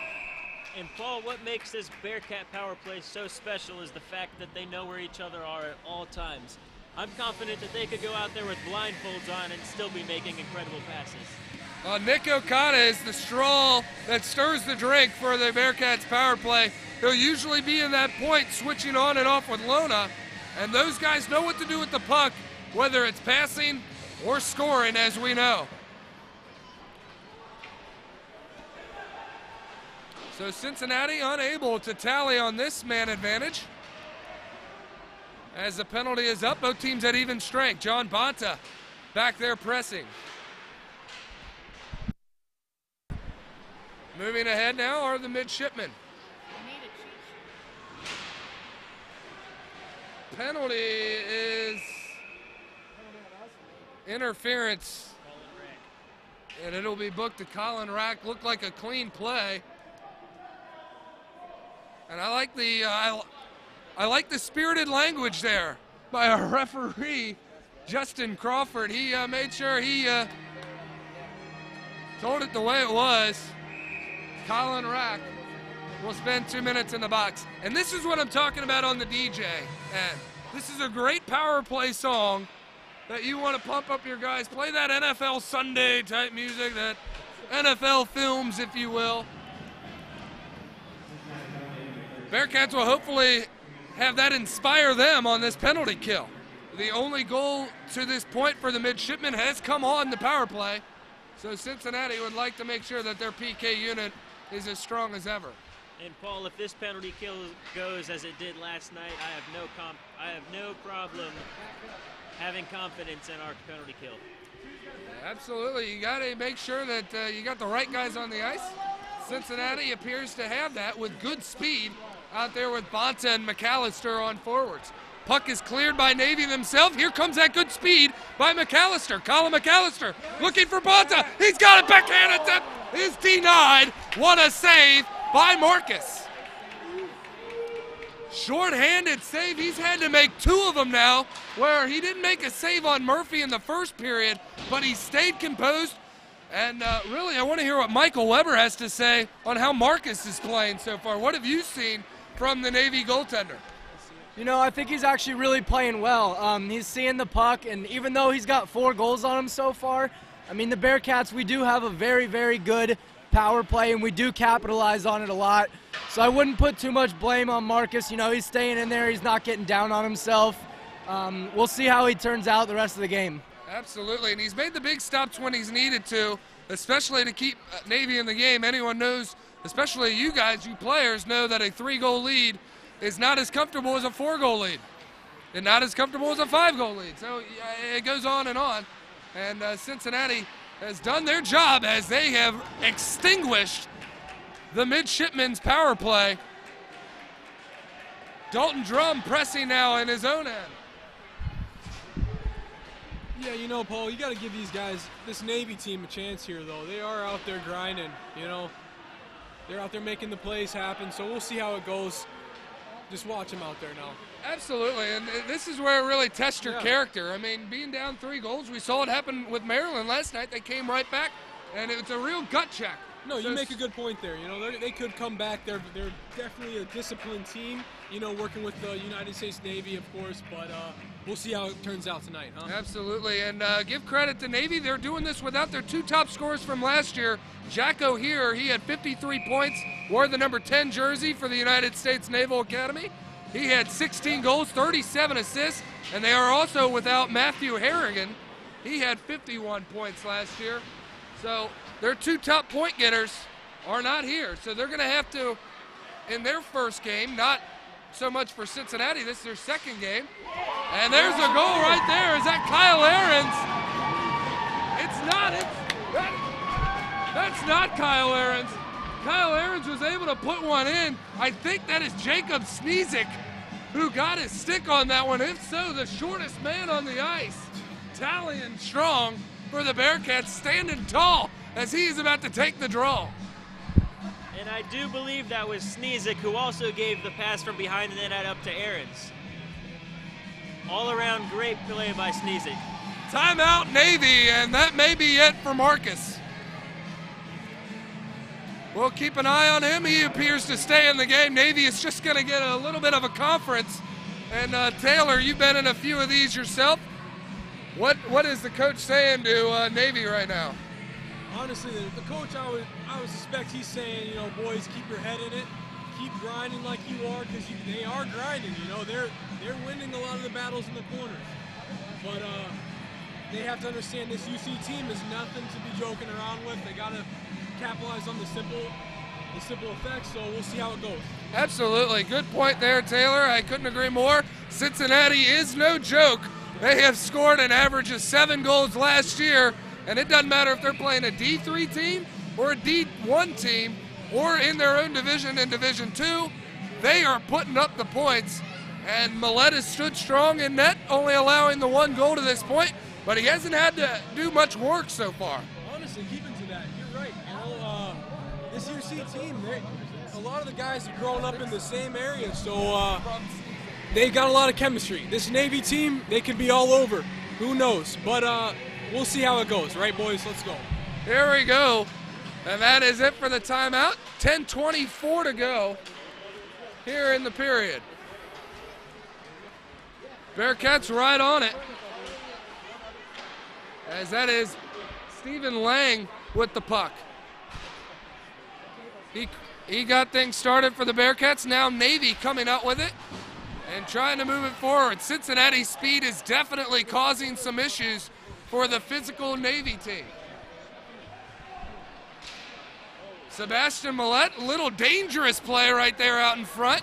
And Paul, what makes this Bearcat power play so special is the fact that they know where each other are at all times. I'm confident that they could go out there with blindfolds on and still be making incredible passes. Nick Okada is the straw that stirs the drink for the Bearcats power play. He'll usually be in that point switching on and off with Lona, and those guys know what to do with the puck, whether it's passing or scoring, as we know. So Cincinnati unable to tally on this man advantage. As the penalty is up, both teams at even strength. John Bonta back there pressing. Moving ahead now are the midshipmen. Penalty is interference, and it'll be booked to Colin Rack. Looked like a clean play, and I like the spirited language there by our referee, Justin Crawford. He made sure he told it the way it was. Colin Rack will spend 2 minutes in the box, and this is what I'm talking about on the DJ. And this is a great power play song that you want to pump up your guys. Play that NFL Sunday type music, that NFL films, if you will. Bearcats will hopefully have that inspire them on this penalty kill. The only goal to this point for the midshipmen has come on the power play. So Cincinnati would like to make sure that their PK unit is as strong as ever. And Paul, if this penalty kill goes as it did last night, I have no problem having confidence in our penalty kill. Absolutely, you got to make sure that you got the right guys on the ice. Cincinnati appears to have that with good speed out there with Bonta and McAllister on forwards. Puck is cleared by Navy themselves. Here comes that good speed by McAllister. Colin McAllister looking for Bonta. He's got it backhanded. That is denied. What a save by Marcus. Short-handed save. He's had to make two of them now, where he didn't make a save on Murphy in the first period, but he stayed composed. And really, I want to hear what Michael Weber has to say on how Marcus is playing so far. What have you seen from the Navy goaltender? You know, I think he's actually really playing well. He's seeing the puck, and even though he's got 4 goals on him so far, I mean, the Bearcats, we do have a very, very good power play, and we do capitalize on it a lot. So I wouldn't put too much blame on Marcus. You know, he's staying in there. He's not getting down on himself. We'll see how he turns out the rest of the game. Absolutely, and he's made the big stops when he's needed to, especially to keep Navy in the game. Anyone knows, especially you guys, you players, know that a 3-goal lead is not as comfortable as a 4-goal lead, and not as comfortable as a 5-goal lead. So it goes on, and Cincinnati has done their job as they have extinguished the midshipmen's power play. Dalton Drum pressing now in his own end. Yeah, you know, Paul, you got to give these guys, this Navy team, a chance here, though. They are out there grinding, you know. They're out there making the plays happen, so we'll see how it goes. Just watch them out there now. Absolutely, and this is where it really tests your character. I mean, being down 3 goals, we saw it happen with Maryland last night. They came right back, and it's a real gut check. No, you make a good point there. You know, they could come back. They're definitely a disciplined team. You know, working with the United States Navy, of course. But we'll see how it turns out tonight, huh? Absolutely, and give credit to Navy. They're doing this without their 2 top scorers from last year. Jack O'Hear, he had 53 points, wore the number 10 jersey for the United States Naval Academy. He had 16 goals, 37 assists, and they are also without Matthew Harrigan. He had 51 points last year. So their 2 top point getters are not here. So they're going to have to, in their first game, not so much for Cincinnati, this is their second game. And there's a goal right there. Is that Kyle Ahrens? It's not. That's not Kyle Ahrens. Kyle Ahrens was able to put one in. I think that is Jacob Sneezik who got his stick on that one. If so, the shortest man on the ice, tallying strong for the Bearcats, standing tall as he is about to take the draw. And I do believe that was Sneezik who also gave the pass from behind the net up to Ahrens. All around great play by Sneezik. Timeout Navy, and that may be it for Marcus. We'll keep an eye on him. He appears to stay in the game. Navy is just going to get a little bit of a conference. And Taylor, you've been in a few of these yourself. What is the coach saying to Navy right now? Honestly, the coach, I would suspect he's saying, you know, boys, keep your head in it, keep grinding like you are, because they are grinding. You know, they're winning a lot of the battles in the corners. But they have to understand this UC team is nothing to be joking around with. They got to capitalize on the simple effects. So we'll see how it goes. Absolutely, good point there, Taylor. I couldn't agree more. Cincinnati is no joke. They have scored an average of 7 goals last year. And it doesn't matter if they're playing a D3 team or a D1 team or in their own division in Division 2, they are putting up the points. And Millett has stood strong in net, only allowing the 1 goal to this point, but he hasn't had to do much work so far. Honestly, keeping to that, you're right. You know, this UC team, a lot of the guys have grown up in the same area, so they got a lot of chemistry. This Navy team, they could be all over. Who knows? But we'll see how it goes, right, boys? Let's go. Here we go. And that is it for the timeout. 10:24 to go here in the period. Bearcats right on it. As that is Stephen Lang with the puck. He got things started for the Bearcats. Now Navy coming out with it and trying to move it forward. Cincinnati's speed is definitely causing some issues for the physical Navy team. Sebastian Millett, little dangerous play right there out in front.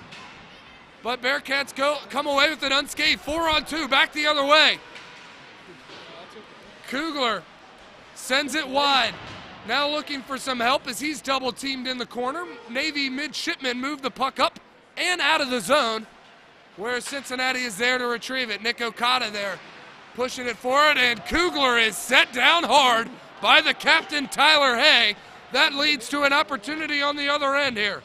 But Bearcats come away with it unscathed. 4-on-2, back the other way. Kugler sends it wide. Now looking for some help as he's double teamed in the corner. Navy midshipmen move the puck up and out of the zone where Cincinnati is there to retrieve it. Nick Okada there pushing it forward, and Kugler is set down hard by the captain, Tyler Hay. That leads to an opportunity on the other end here.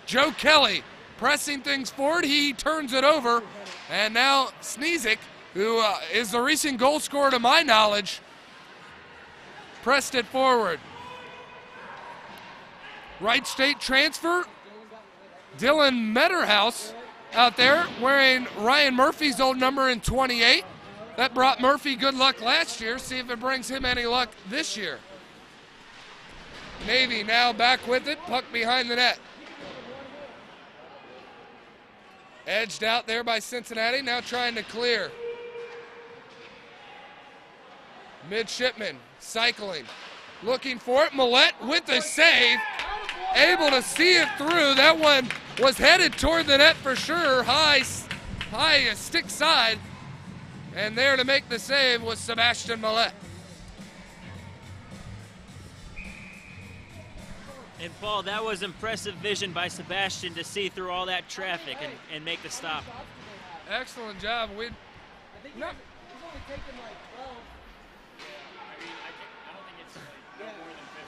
Joe Kelly pressing things forward. He turns it over, and now Sneezik, who is the recent goal scorer to my knowledge, pressed it forward. Wright State transfer, Dylan Metterhouse out there wearing Ryan Murphy's old number in 28. That brought Murphy good luck last year. See if it brings him any luck this year. Navy now back with it, puck behind the net. Edged out there by Cincinnati, now trying to clear. Midshipman cycling, looking for it. Millett with the save, able to see it through. That one was headed toward the net for sure, high stick side. And there to make the save was Sebastian Millett. And Paul, that was impressive vision by Sebastian to see through all that traffic and make the stop. Excellent job.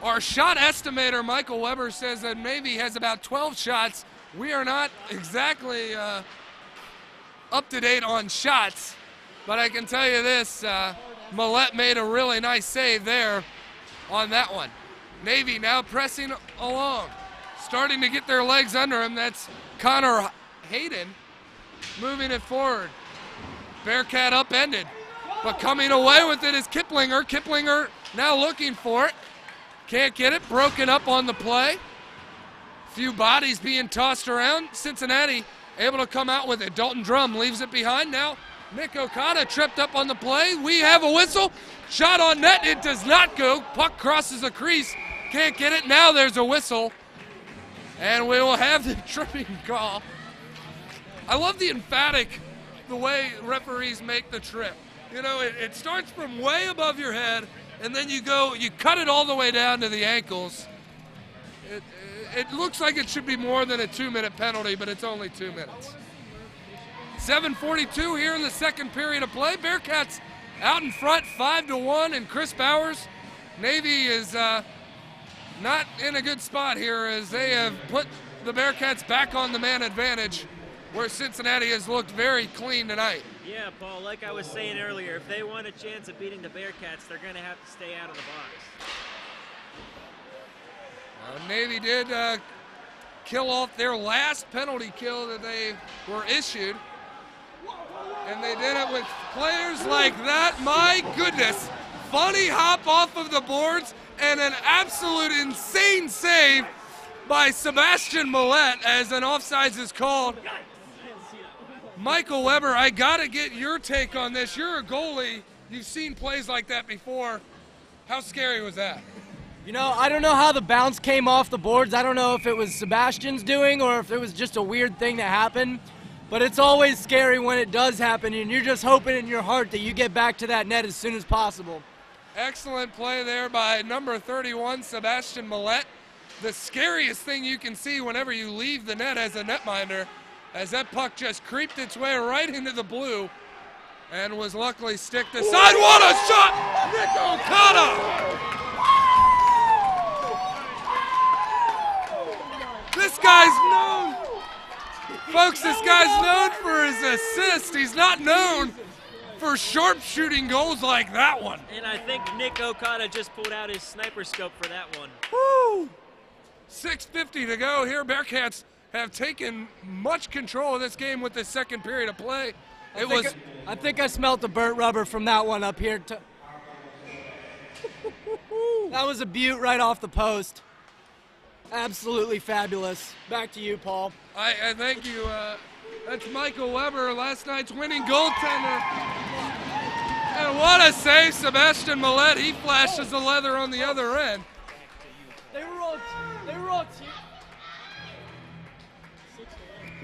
Our shot estimator, Michael Weber, says that Navy has about 12 shots. We are not exactly up to date on shots, but I can tell you this, Millett made a really nice save there on that one. Navy now pressing along, starting to get their legs under him. That's Connor Hayden moving it forward. Bearcat upended, but coming away with it is Kiplinger. Kiplinger now looking for it. Can't get it, broken up on the play. Few bodies being tossed around. Cincinnati able to come out with it. Dalton Drum leaves it behind. Now Nick Okada tripped up on the play. We have a whistle. Shot on net. It does not go. Puck crosses the crease. Can't get it. Now there's a whistle. And we will have the tripping call. I love the way referees make the trip. You know, it starts from way above your head, and then you cut it all the way down to the ankles. It looks like it should be more than a 2-minute penalty, but it's only 2 minutes. 7:42 here in the second period of play. Bearcats out in front, 5-1, and Chris Bowers. Navy is not in a good spot here as they have put the Bearcats back on the man advantage, where Cincinnati has looked very clean tonight. Yeah, Paul, like I was saying earlier, if they want a chance of beating the Bearcats, they're going to have to stay out of the box. Navy did kill off their last penalty kill that they were issued. And they did it with players like that. My goodness. Funny hop off of the boards and an absolute insane save by Sebastian Millette as an offsides is called. Michael Weber, I got to get your take on this. You're a goalie. You've seen plays like that before. How scary was that? You know, I don't know how the bounce came off the boards. I don't know if it was Sebastian's doing or if it was just a weird thing that happened. But it's always scary when it does happen, and you're just hoping in your heart that you get back to that net as soon as possible. Excellent play there by number 31, Sebastian Millette. The scariest thing you can see whenever you leave the net as a netminder, as that puck just creeped its way right into the blue and was luckily sticked aside. What a shot! Nick Okada! This guy's known, folks, this guy's known for his assist. He's not known for sharpshooting goals like that one. And I think Nick Okada just pulled out his sniper scope for that one. Woo! 6:50 to go here. Bearcats have taken much control of this game with the second period of play. I think I smelt the burnt rubber from that one up here. That was a beaut right off the post. Absolutely fabulous. Back to you, Paul. I thank you. That's Michael Weber, last night's winning goaltender. And what a save, Sebastian Millette. He flashes the leather on the other end. They were all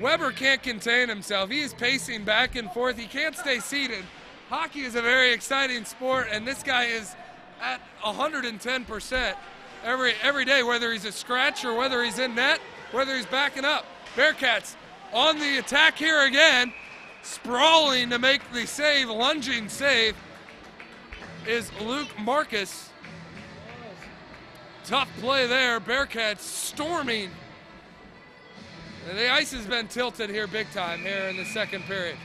Weber can't contain himself. He is pacing back and forth. He can't stay seated. Hockey is a very exciting sport, and this guy is at 110% every day, whether he's a scratch or whether he's in net, whether he's backing up. Bearcats on the attack here again, sprawling to make the save, lunging save, is Luke Marcus. Tough play there. Bearcats storming. And the ice has been tilted here big time here in the second period.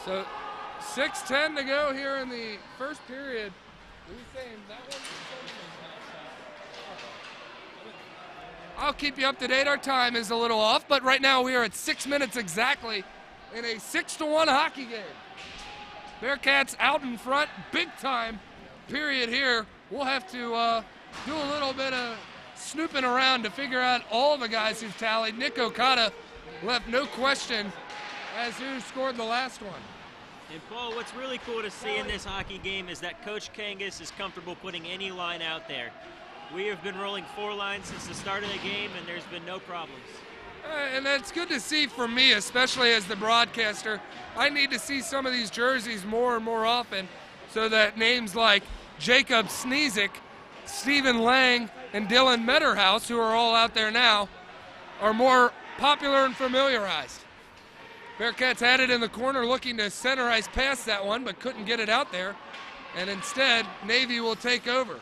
So 6:10 to go here in the first period. I'll keep you up to date. Our time is a little off, but right now we are at 6 minutes exactly in a 6-1 hockey game. Bearcats out in front, big time period here. We'll have to do a little bit of snooping around to figure out all the guys who've tallied. Nick Okada left no question as who scored the last one. And Paul, what's really cool to see in this hockey game is that Coach Kangas is comfortable putting any line out there. We have been rolling 4 lines since the start of the game, and there's been no problems. And that's good to see for me, especially as the broadcaster. I need to see some of these jerseys more and more often so that names like Jacob Sneezik, Stephen Lang, and Dylan Metterhouse, who are all out there now, are more popular and familiarized. Bearcats had it in the corner looking to center ice past that one, but couldn't get it out there. And instead, Navy will take over.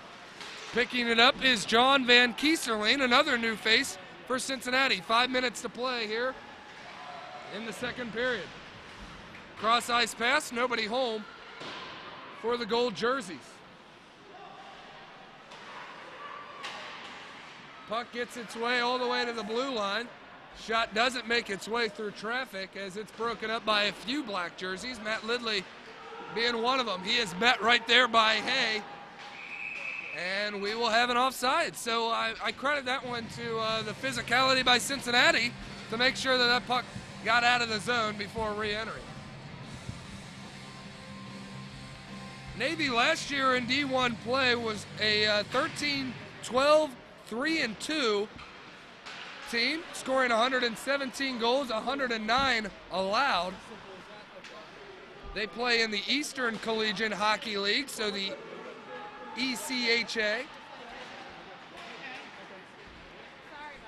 Picking it up is John Van Kieserling, another new face for Cincinnati. 5 minutes to play here in the second period. Cross ice pass, nobody home for the gold jerseys. Puck gets its way all the way to the blue line. Shot doesn't make its way through traffic as it's broken up by a few black jerseys. Matt Lidley being one of them. He is met right there by Hay. And we will have an offside. So I credit that one to the physicality by Cincinnati to make sure that that puck got out of the zone before re-entering. Navy last year in D1 play was a 13-12, 3-2 team, scoring 117 goals, 109 allowed. They play in the Eastern Collegiate Hockey League, so the ECHA.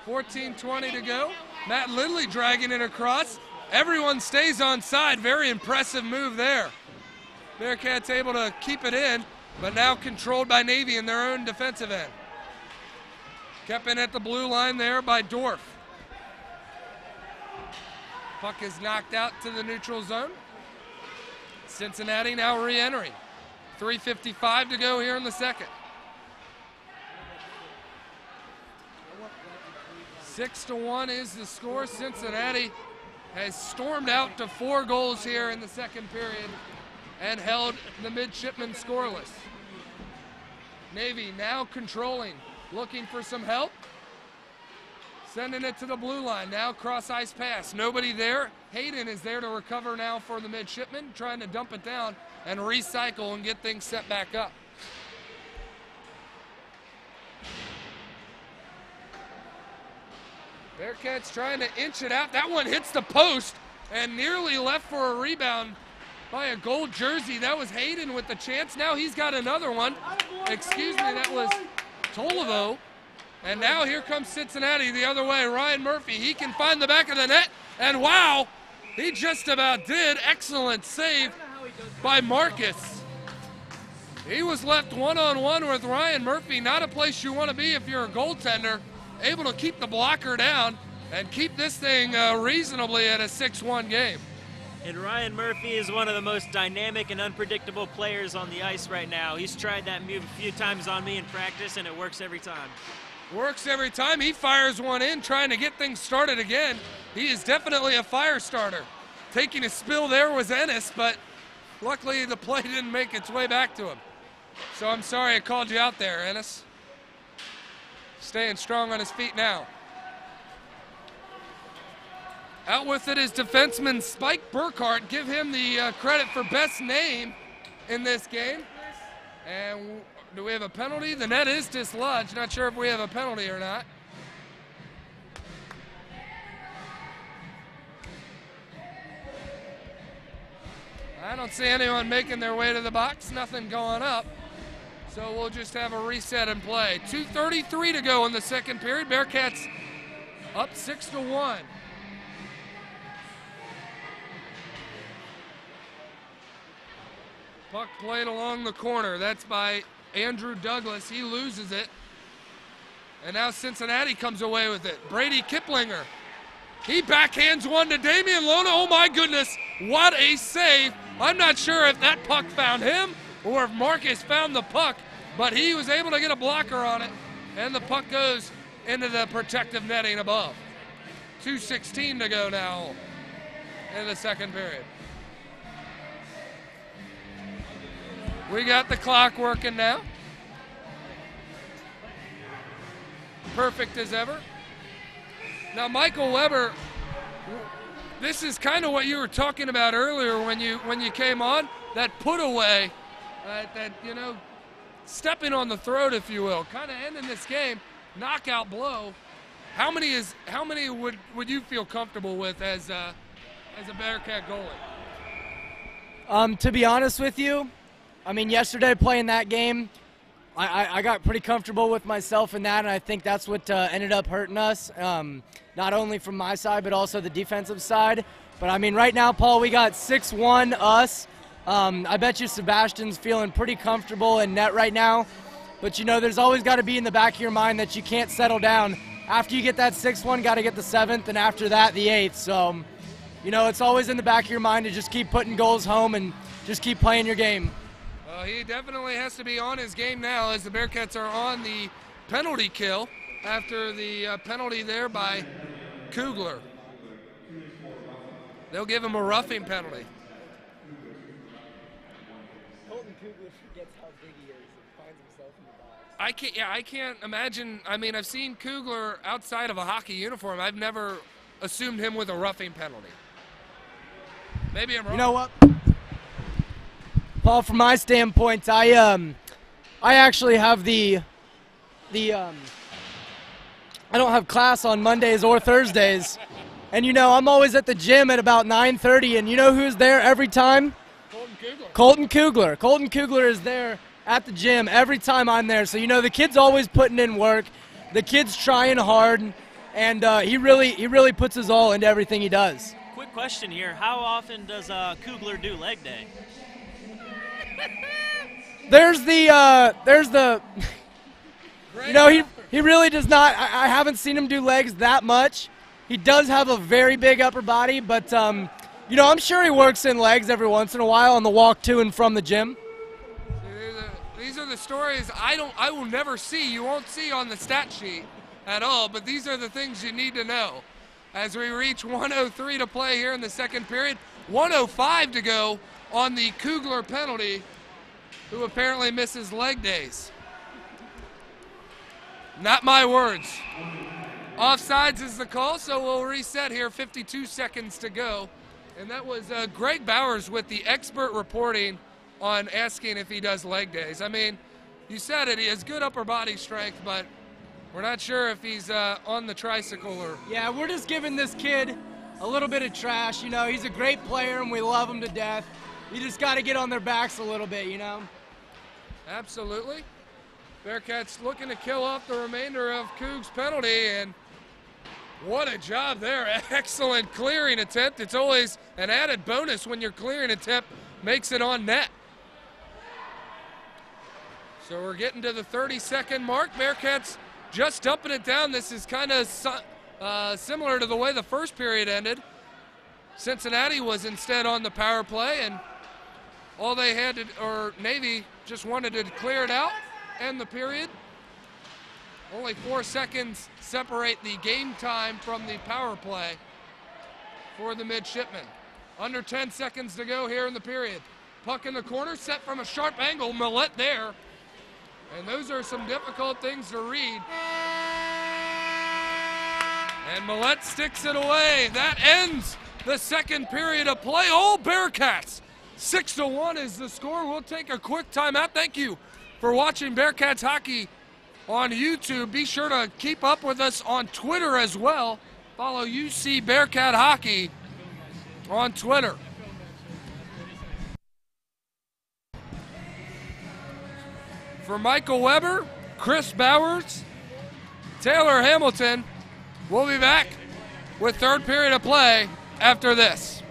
14:20 to go. Matt Lidley dragging it across. Everyone stays on side. Very impressive move there. Bearcats able to keep it in, but now controlled by Navy in their own defensive end. Kept in at the blue line there by Dorf. Puck is knocked out to the neutral zone. Cincinnati now re-entering. 3:55 to go here in the second. 6-1 is the score. Cincinnati has stormed out to 4 goals here in the second period and held the midshipmen scoreless. Navy now controlling, looking for some help. Sending it to the blue line, now cross ice pass. Nobody there. Hayden is there to recover now for the midshipmen, trying to dump it down and recycle and get things set back up. Bearcats trying to inch it out. That one hits the post and nearly left for a rebound by a gold jersey. That was Hayden with the chance. Now he's got another one. Excuse me, that was Tolivo. And now here comes Cincinnati the other way. Ryan Murphy, he can find the back of the net. And wow, he just about did. Excellent save by Marcus. He was left one-on-one with Ryan Murphy. Not a place you want to be if you're a goaltender. Able to keep the blocker down and keep this thing reasonably at a 6-1 game. And Ryan Murphy is one of the most dynamic and unpredictable players on the ice right now. He's tried that move a few times on me in practice, and it works every time. Works every time. He fires one in, trying to get things started again. He is definitely a fire starter. Taking a spill there was Ennis, but luckily the play didn't make its way back to him. So I'm sorry I called you out there, Ennis. Staying strong on his feet now. Out with it is defenseman Spike Burkhart. Give him the credit for best name in this game. And do we have a penalty? The net is dislodged. Not sure if we have a penalty or not. I don't see anyone making their way to the box. Nothing going up. So we'll just have a reset and play. 2:33 to go in the second period. Bearcats up 6-1. Puck played along the corner. That's by Andrew Douglas. He loses it. And now Cincinnati comes away with it. Brady Kiplinger. He backhands one to Damian Lona. Oh my goodness, what a save. I'm not sure if that puck found him or if Marcus found the puck, but he was able to get a blocker on it, and the puck goes into the protective netting above. 2:16 to go now in the second period. We got the clock working now. Perfect as ever. Now, Michael Weber, this is kind of what you were talking about earlier when you came on. That put away, that stepping on the throat, if you will, kind of ending this game, knockout blow. How many would you feel comfortable with as a Bearcat goalie? To be honest with you, I mean, yesterday playing that game, I got pretty comfortable with myself in that, and I think that's what ended up hurting us, not only from my side but also the defensive side. But I mean, right now, Paul, we got 6-1 us. I bet you Sebastian's feeling pretty comfortable in net right now. But, you know, there's always got to be in the back of your mind that you can't settle down. After you get that 6-1, got to get the 7th, and after that, the 8th. So, you know, it's always in the back of your mind to just keep putting goals home and just keep playing your game. Well, he definitely has to be on his game now as the Bearcats are on the penalty kill after the penalty there by Kugler. They'll give him a roughing penalty. Colton Kugler forgets how big he is and finds himself in the box. I can't imagine. I mean, I've seen Kugler outside of a hockey uniform. I've never assumed him with a roughing penalty. Maybe I'm wrong. You know what, Paul? From my standpoint, I actually have I don't have class on Mondays or Thursdays, and you know I'm always at the gym at about 9:30, and you know who's there every time? Colton Kugler. Colton Kugler is there at the gym every time I'm there. So, you know, the kid's always putting in work. The kid's trying hard, and he really puts his all into everything he does. Quick question here. How often does Kugler do leg day? There's the you know, he really does not. I haven't seen him do legs that much. He does have a very big upper body, but you know, I'm sure he works in legs every once in a while on the walk to and from the gym. These are the stories I will never see. You won't see on the stat sheet at all, but these are the things you need to know. As we reach 1:03 to play here in the second period, 1:05 to go on the Kugler penalty, who apparently misses leg days. Not my words. Offsides is the call, so we'll reset here, 52 seconds to go. And that was Greg Bowers with the expert reporting on asking if he does leg days. I mean, you said it, he has good upper body strength, but we're not sure if he's on the tricycle or... Yeah, we're just giving this kid a little bit of trash. You know, he's a great player and we love him to death. You just got to get on their backs a little bit, you know? Absolutely. Bearcats looking to kill off the remainder of Coug's penalty, and what a job there. Excellent clearing attempt. It's always an added bonus when your clearing attempt makes it on net. So we're getting to the 30-second mark. Bearcats just dumping it down. This is kind of similar to the way the first period ended. Cincinnati was instead on the power play, and all they had to, or Navy just wanted to clear it out, end the period. Only 4 seconds separate the game time from the power play for the midshipmen. Under 10 seconds to go here in the period. Puck in the corner, set from a sharp angle, Millette there. And those are some difficult things to read. And Millette sticks it away. That ends the second period of play. All Bearcats. 6-1 is the score. We'll take a quick timeout. Thank you for watching Bearcats hockey on YouTube. Be sure to keep up with us on Twitter as well. Follow UC Bearcat Hockey on Twitter. For Michael Weber, Chris Bowers, Taylor Hamilton, we'll be back with third period of play after this.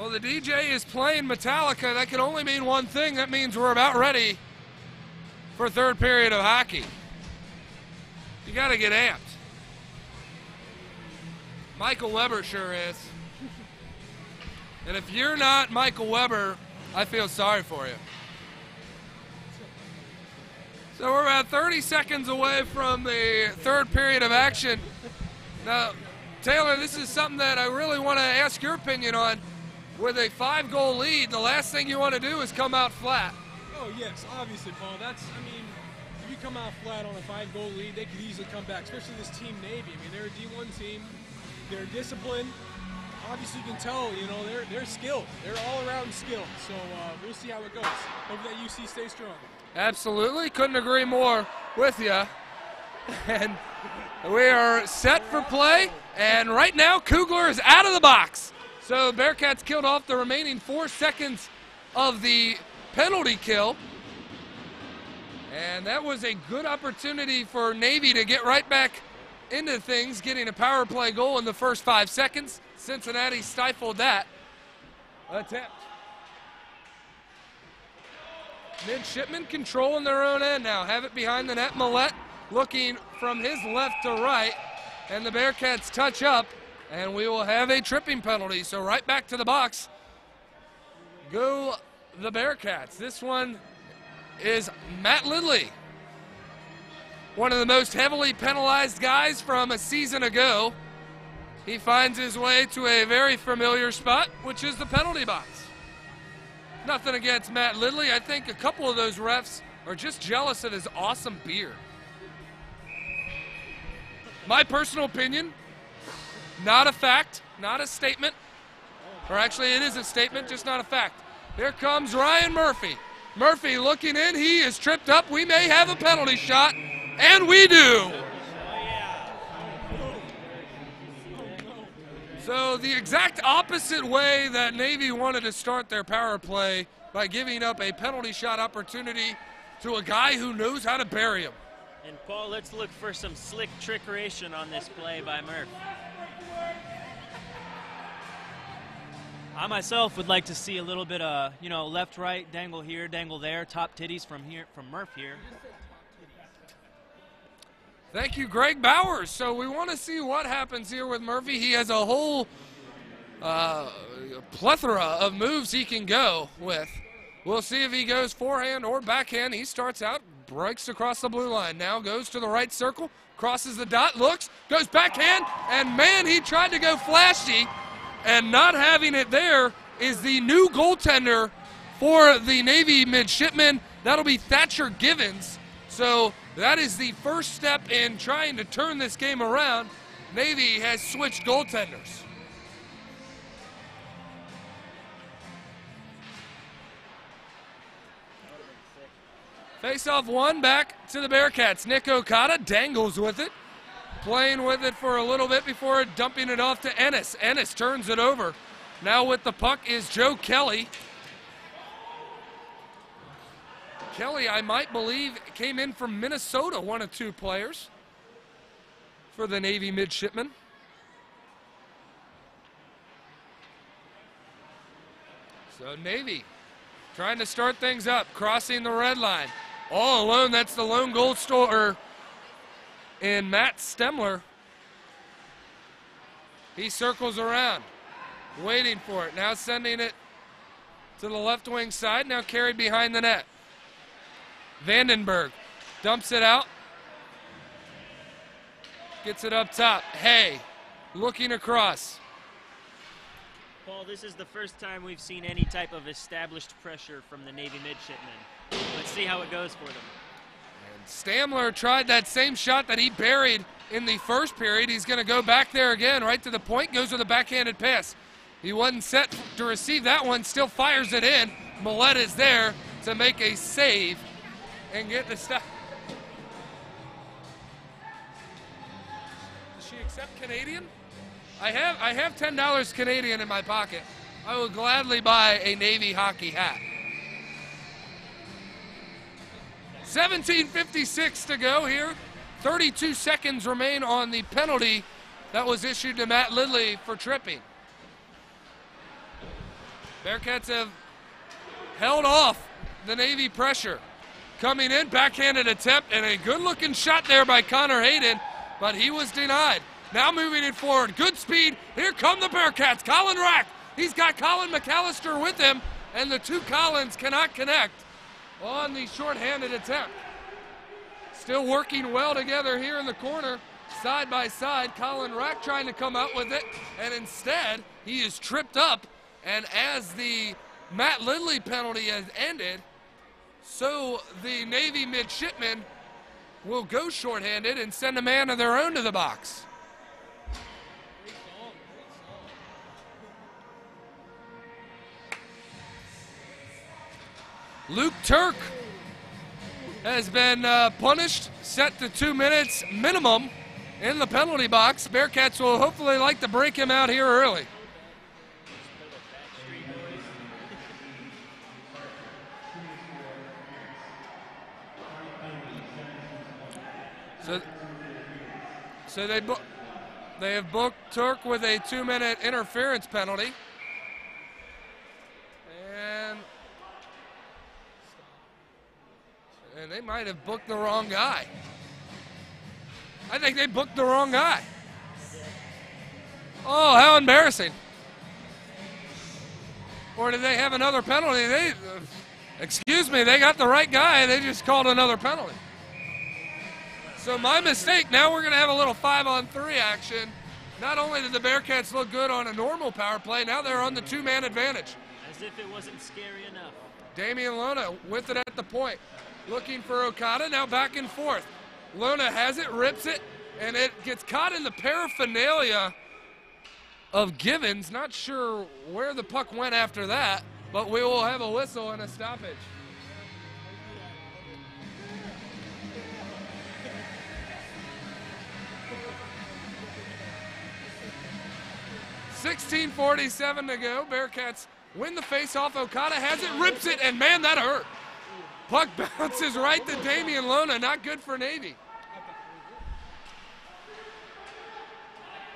Well, the DJ is playing Metallica. That can only mean one thing. That means we're about ready for third period of hockey. You got to get amped. Michael Weber sure is. And if you're not Michael Weber, I feel sorry for you. So we're about 30 seconds away from the third period of action. Now, Taylor, this is something that I really want to ask your opinion on. With a 5-goal lead, the last thing you want to do is come out flat. Oh, yes, obviously, Paul. If you come out flat on a 5-goal lead, they could easily come back, especially this team Navy. I mean, they're a D1 team. They're disciplined. Obviously, you can tell, they're skilled. They're all-around skilled. So we'll see how it goes. Hope that UC stays strong. Absolutely. Couldn't agree more with you. And we are set for play. And right now, Kugler is out of the box. So Bearcats killed off the remaining 4 seconds of the penalty kill. And that was a good opportunity for Navy to get right back into things, getting a power play goal in the first 5 seconds. Cincinnati stifled that attempt. Midshipmen controlling their own end now. Have it behind the net. Millette looking from his left to right. And the Bearcats touch up. And we will have a tripping penalty. So right back to the box. Go the Bearcats. This one is Matt Lidley. One of the most heavily penalized guys from a season ago. He finds his way to a very familiar spot, which is the penalty box. Nothing against Matt Lidley. I think a couple of those refs are just jealous of his awesome beard. My personal opinion, not a fact, not a statement. Or actually, it is a statement, just not a fact. Here comes Ryan Murphy. Murphy looking in. He is tripped up. We may have a penalty shot, and we do. So the exact opposite way that Navy wanted to start their power play by giving up a penalty shot opportunity to a guy who knows how to bury him. And Paul, let's look for some slick trickeration on this play by Murph. I myself would like to see a little bit of, left, right, dangle here, dangle there, top titties from Murph here. Thank you, Greg Bowers. So we want to see what happens here with Murphy. He has a whole plethora of moves he can go with. We'll see if he goes forehand or backhand. He starts out, breaks across the blue line. Now goes to the right circle, crosses the dot, looks, goes backhand, and man, he tried to go flashy, and not having it there is the new goaltender for the Navy midshipmen. That'll be Thatcher Givens. So that is the first step in trying to turn this game around. Navy has switched goaltenders. Face-off one back to the Bearcats. Nick Okada dangles with it, playing with it for a little bit before dumping it off to Ennis. Ennis turns it over. Now with the puck is Joe Kelly. Kelly, I might believe, came in from Minnesota, one of two players for the Navy midshipmen. So Navy trying to start things up, crossing the red line. All alone, that's the lone goal scorer in Matt Stemler. He circles around, waiting for it. Now sending it to the left wing side, now carried behind the net. Vandenberg dumps it out, gets it up top. Hay looking across. Paul, this is the first time we've seen any type of established pressure from the Navy midshipmen. Let's see how it goes for them. And Stamler tried that same shot that he buried in the first period. He's going to go back there again, right to the point, goes with a backhanded pass. He wasn't set to receive that one, still fires it in. Millette is there to make a save and get the stop. Does she accept Canadian? I have $10 Canadian in my pocket. I will gladly buy a Navy hockey hat. 17:56 to go here. 32 seconds remain on the penalty that was issued to Matt Lidley for tripping. Bearcats have held off the Navy pressure. Coming in, backhanded attempt, and a good-looking shot there by Connor Hayden, but he was denied. Now moving it forward, good speed. Here come the Bearcats. Colin Rack, he's got Colin McAllister with him, and the two Collins cannot connect on the shorthanded attempt. Still working well together here in the corner, side by side. Colin Rack trying to come out with it, and instead he is tripped up, and as the Matt Lindley penalty has ended, so the Navy midshipmen will go shorthanded and send a man of their own to the box. Luke Turk has been punished, set to 2 minutes minimum in the penalty box. Bearcats will hopefully like to break him out here early. So they have booked Turk with a 2-minute interference penalty. And they might have booked the wrong guy. I think they booked the wrong guy. Oh, how embarrassing. Or did they have another penalty? Excuse me, they got the right guy. They just called another penalty. So my mistake. Now we're going to have a little 5-on-3 action. Not only did the Bearcats look good on a normal power play, now they're on the 2-man advantage. As if it wasn't scary enough. Damian Lona with it at the point. Looking for Okada, now back and forth. Lona has it, rips it, and it gets caught in the paraphernalia of Givens. Not sure where the puck went after that, but we will have a whistle and a stoppage. .16:47 to go. Bearcats win the face-off. Okada has it, rips it, and man, that hurt. Puck bounces right to Damian Lona. Not good for Navy.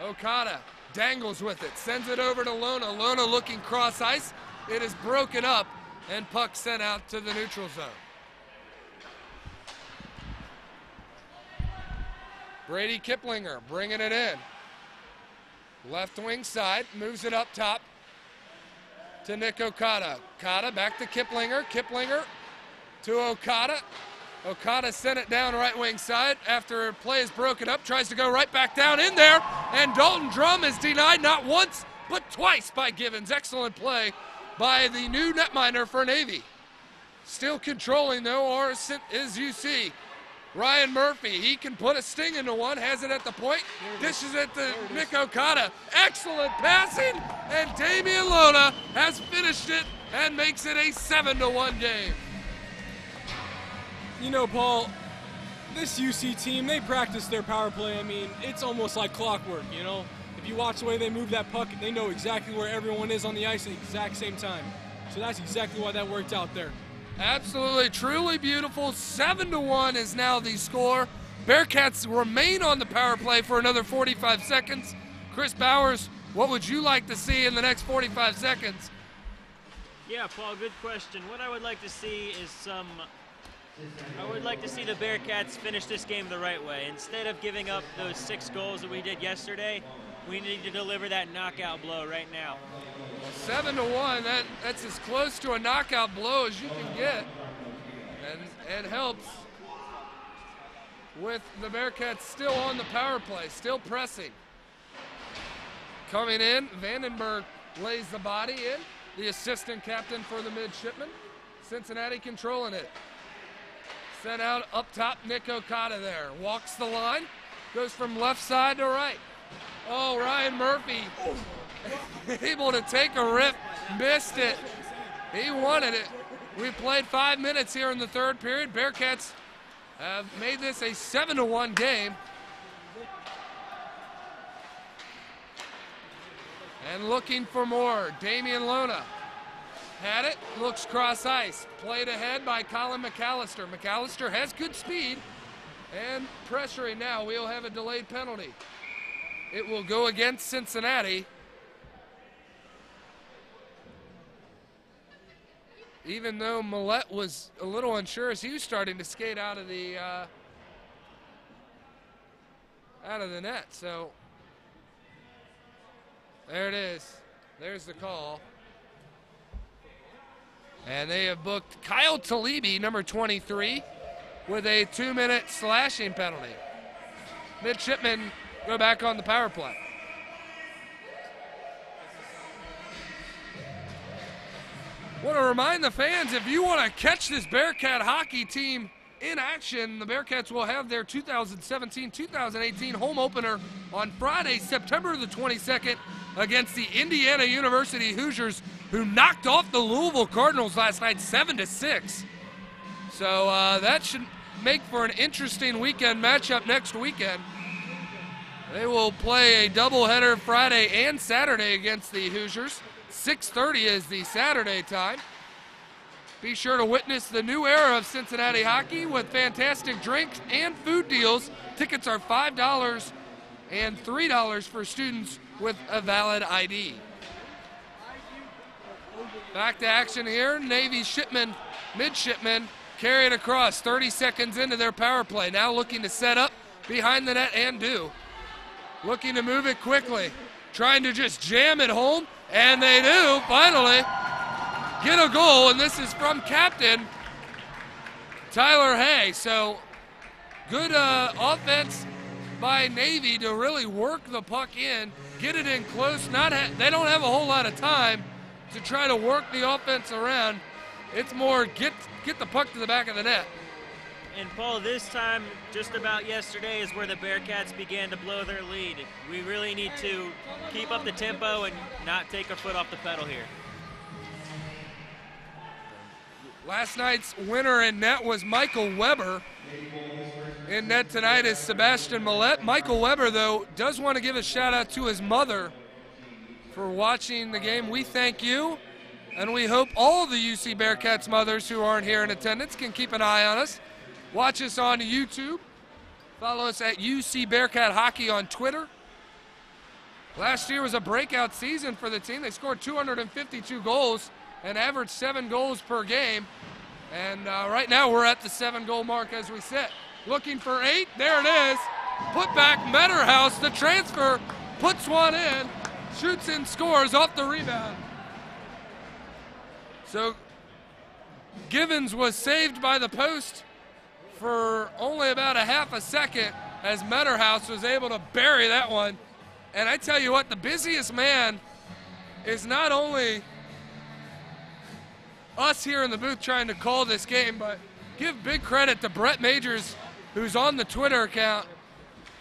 Okada dangles with it, sends it over to Lona. Lona looking cross ice. It is broken up, and puck sent out to the neutral zone. Brady Kiplinger bringing it in. Left wing side, moves it up top to Nick Okada. Okada back to Kiplinger. Kiplinger to Okada. Okada sent it down right wing side after play is broken up. Tries to go right back down in there. And Dalton Drum is denied not once, but twice by Givens. Excellent play by the new netminder for Navy. Still controlling though, or as you see, Ryan Murphy. He can put a sting into one, has it at the point, dishes it to Nick Okada. Excellent passing, and Damian Lona has finished it and makes it a 7-1 game. You know, Paul, this UC team, they practice their power play. I mean, it's almost like clockwork, you know? If you watch the way they move that puck, they know exactly where everyone is on the ice at the exact same time. So that's exactly why that worked out there. Absolutely, truly beautiful. 7-1 is now the score. Bearcats remain on the power play for another 45 seconds. Chris Bowers, what would you like to see in the next 45 seconds? Yeah, Paul, good question. What I would like to see is I would like to see the Bearcats finish this game the right way. Instead of giving up those 6 goals that we did yesterday, we need to deliver that knockout blow right now. 7-1, that's as close to a knockout blow as you can get. And helps with the Bearcats still on the power play, still pressing. Coming in, Vandenberg lays the body in, the assistant captain for the midshipmen. Cincinnati controlling it. Sent out up top, Nick Okada there. Walks the line, goes from left side to right. Oh, Ryan Murphy able to take a rip, missed it. He wanted it. We played 5 minutes here in the third period. Bearcats have made this a 7-1 game. And looking for more, Damian Lona. Had it, looks cross ice. Played ahead by Colin McAllister. McAllister has good speed and pressuring now. We'll have a delayed penalty. It will go against Cincinnati. even though Millette was a little unsure as he was starting to skate out of the net. So there it is. There's the call. And they have booked Kyle Talibi, number 23, with a 2-minute slashing penalty. Midshipmen go back on the power play. Want to remind the fans, if you want to catch this Bearcat hockey team in action, the Bearcats will have their 2017-2018 home opener on Friday, September the 22nd, against the Indiana University Hoosiers, who knocked off the Louisville Cardinals last night 7-6. So that should make for an interesting weekend matchup next weekend. They will play a doubleheader Friday and Saturday against the Hoosiers. 6:30 is the Saturday time. Be sure to witness the new era of Cincinnati hockey with fantastic drinks and food deals. Tickets are $5 and $3 for students with a valid ID. Back to action here. Navy midshipmen carry it across 30 seconds into their power play. Now looking to set up behind the net and do. Looking to move it quickly. Trying to just jam it home. And they do finally get a goal, and this is from captain Tyler Hay. So good offense by Navy to really work the puck in, get it in close. They don't have a whole lot of time to try to work the offense around. It's more get the puck to the back of the net. And Paul, this time, just about yesterday, is where the Bearcats began to blow their lead. We really need to keep up the tempo and not take our foot off the pedal here. Last night's winner in net was Michael Weber. In net tonight is Sebastian Millette. Michael Weber, though, does want to give a shout out to his mother for watching the game. We thank you, and we hope all of the UC Bearcats mothers who aren't here in attendance can keep an eye on us. Watch us on YouTube. Follow us at UC Bearcat Hockey on Twitter. Last year was a breakout season for the team. They scored 252 goals and averaged 7 goals per game. And right now we're at the 7-goal mark as we sit. Looking for 8. There it is. Put back Metterhouse. The transfer puts one in. Shoots and scores off the rebound. So Givens was saved by the post for only about a half a second as Metterhouse was able to bury that one. And I tell you what, the busiest man is not only us here in the booth trying to call this game, but give big credit to Brett Majors, who's on the Twitter account.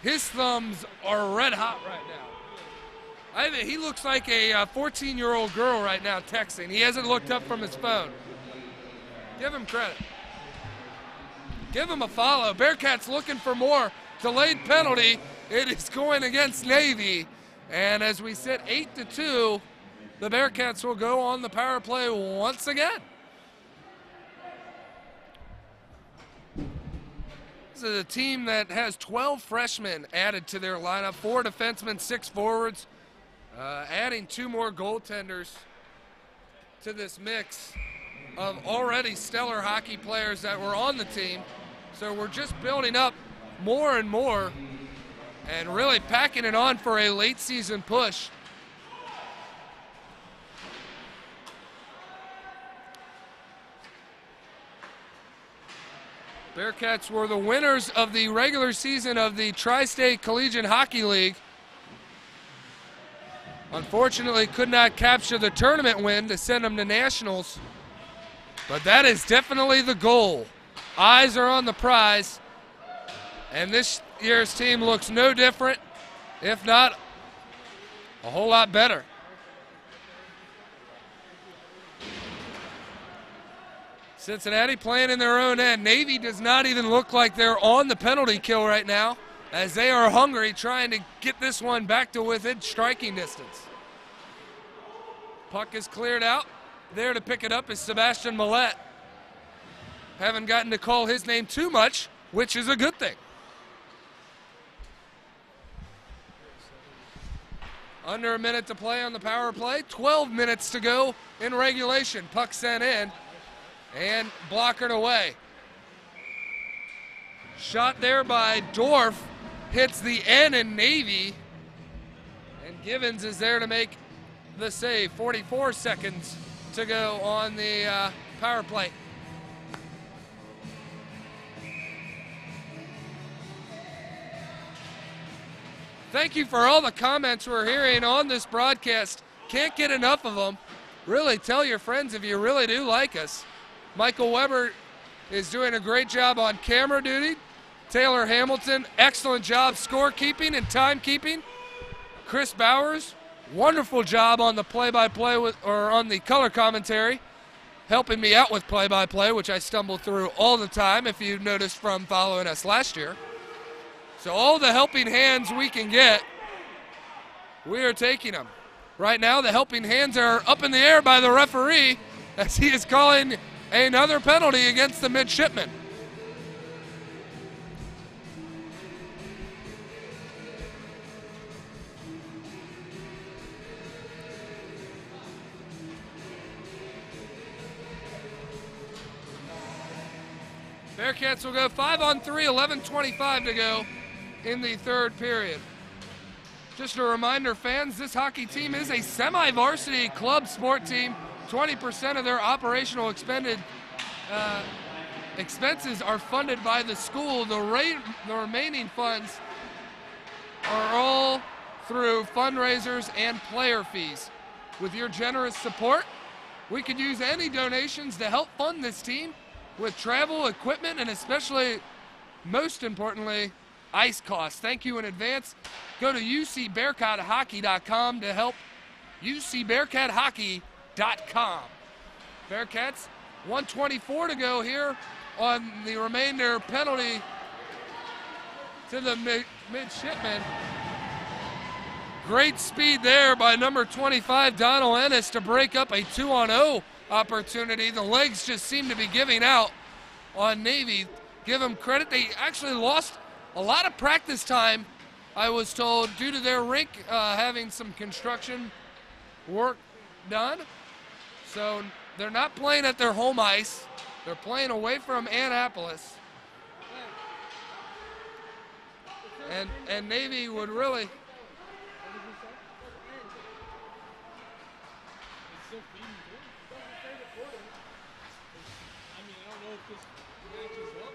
His thumbs are red hot right now. He looks like a 14-year-old girl right now texting. He hasn't looked up from his phone. Give him credit. Give him a follow. Bearcats looking for more. Delayed penalty. It is going against Navy. And as we sit 8-2, the Bearcats will go on the power play once again. This is a team that has 12 freshmen added to their lineup, 4 defensemen, 6 forwards, adding 2 more goaltenders to this mix of already stellar hockey players that were on the team. So we're just building up more and more and really packing it on for a late season push. Bearcats were the winners of the regular season of the Tri-State Collegiate Hockey League. Unfortunately, could not capture the tournament win to send them to nationals. But that is definitely the goal. Eyes are on the prize. And this year's team looks no different, if not a whole lot better. Cincinnati playing in their own end. Navy does not even look like they're on the penalty kill right now, as they are hungry, trying to get this one back to within striking distance. Puck is cleared out. There to pick it up is Sebastian Millette. Haven't gotten to call his name too much, which is a good thing. Under a minute to play on the power play. 12 minutes to go in regulation. Puck sent in. and blockered away. Shot there by Dorf, hits the N in Navy, and Givens is there to make the save. 44 seconds to go on the power play. Thank you for all the comments we're hearing on this broadcast. Can't get enough of them. Really, tell your friends if you really do like us. Michael Weber is doing a great job on camera duty. Taylor Hamilton, excellent job scorekeeping and timekeeping. Chris Bowers, wonderful job on the play-by-play or on the color commentary, helping me out with play-by-play, which I stumble through all the time, if you noticed from following us last year. So all the helping hands we can get, we are taking them. Right now, the helping hands are up in the air by the referee as he is calling another penalty against the midshipmen. Bearcats will go 5-on-3, 11:25 to go in the third period. Just a reminder, fans, this hockey team is a semi-varsity club sport team. 20% of their operational expenses are funded by the school. The remaining funds are all through fundraisers and player fees. With your generous support, we could use any donations to help fund this team with travel, equipment, and especially, most importantly, ice costs. Thank you in advance. Go to ucbearcathockey.com to help. ucbearcathockey.com. Bearcats, 1:24 to go here on the remainder penalty to the midshipmen. Great speed there by number 25, Donald Ennis, to break up a 2-on-0 opportunity. The legs just seem to be giving out on Navy. Give them credit. They actually lost a lot of practice time, I was told, due to their rink having some construction work done. So they're not playing at their home ice. They're playing away from Annapolis. And Navy would really...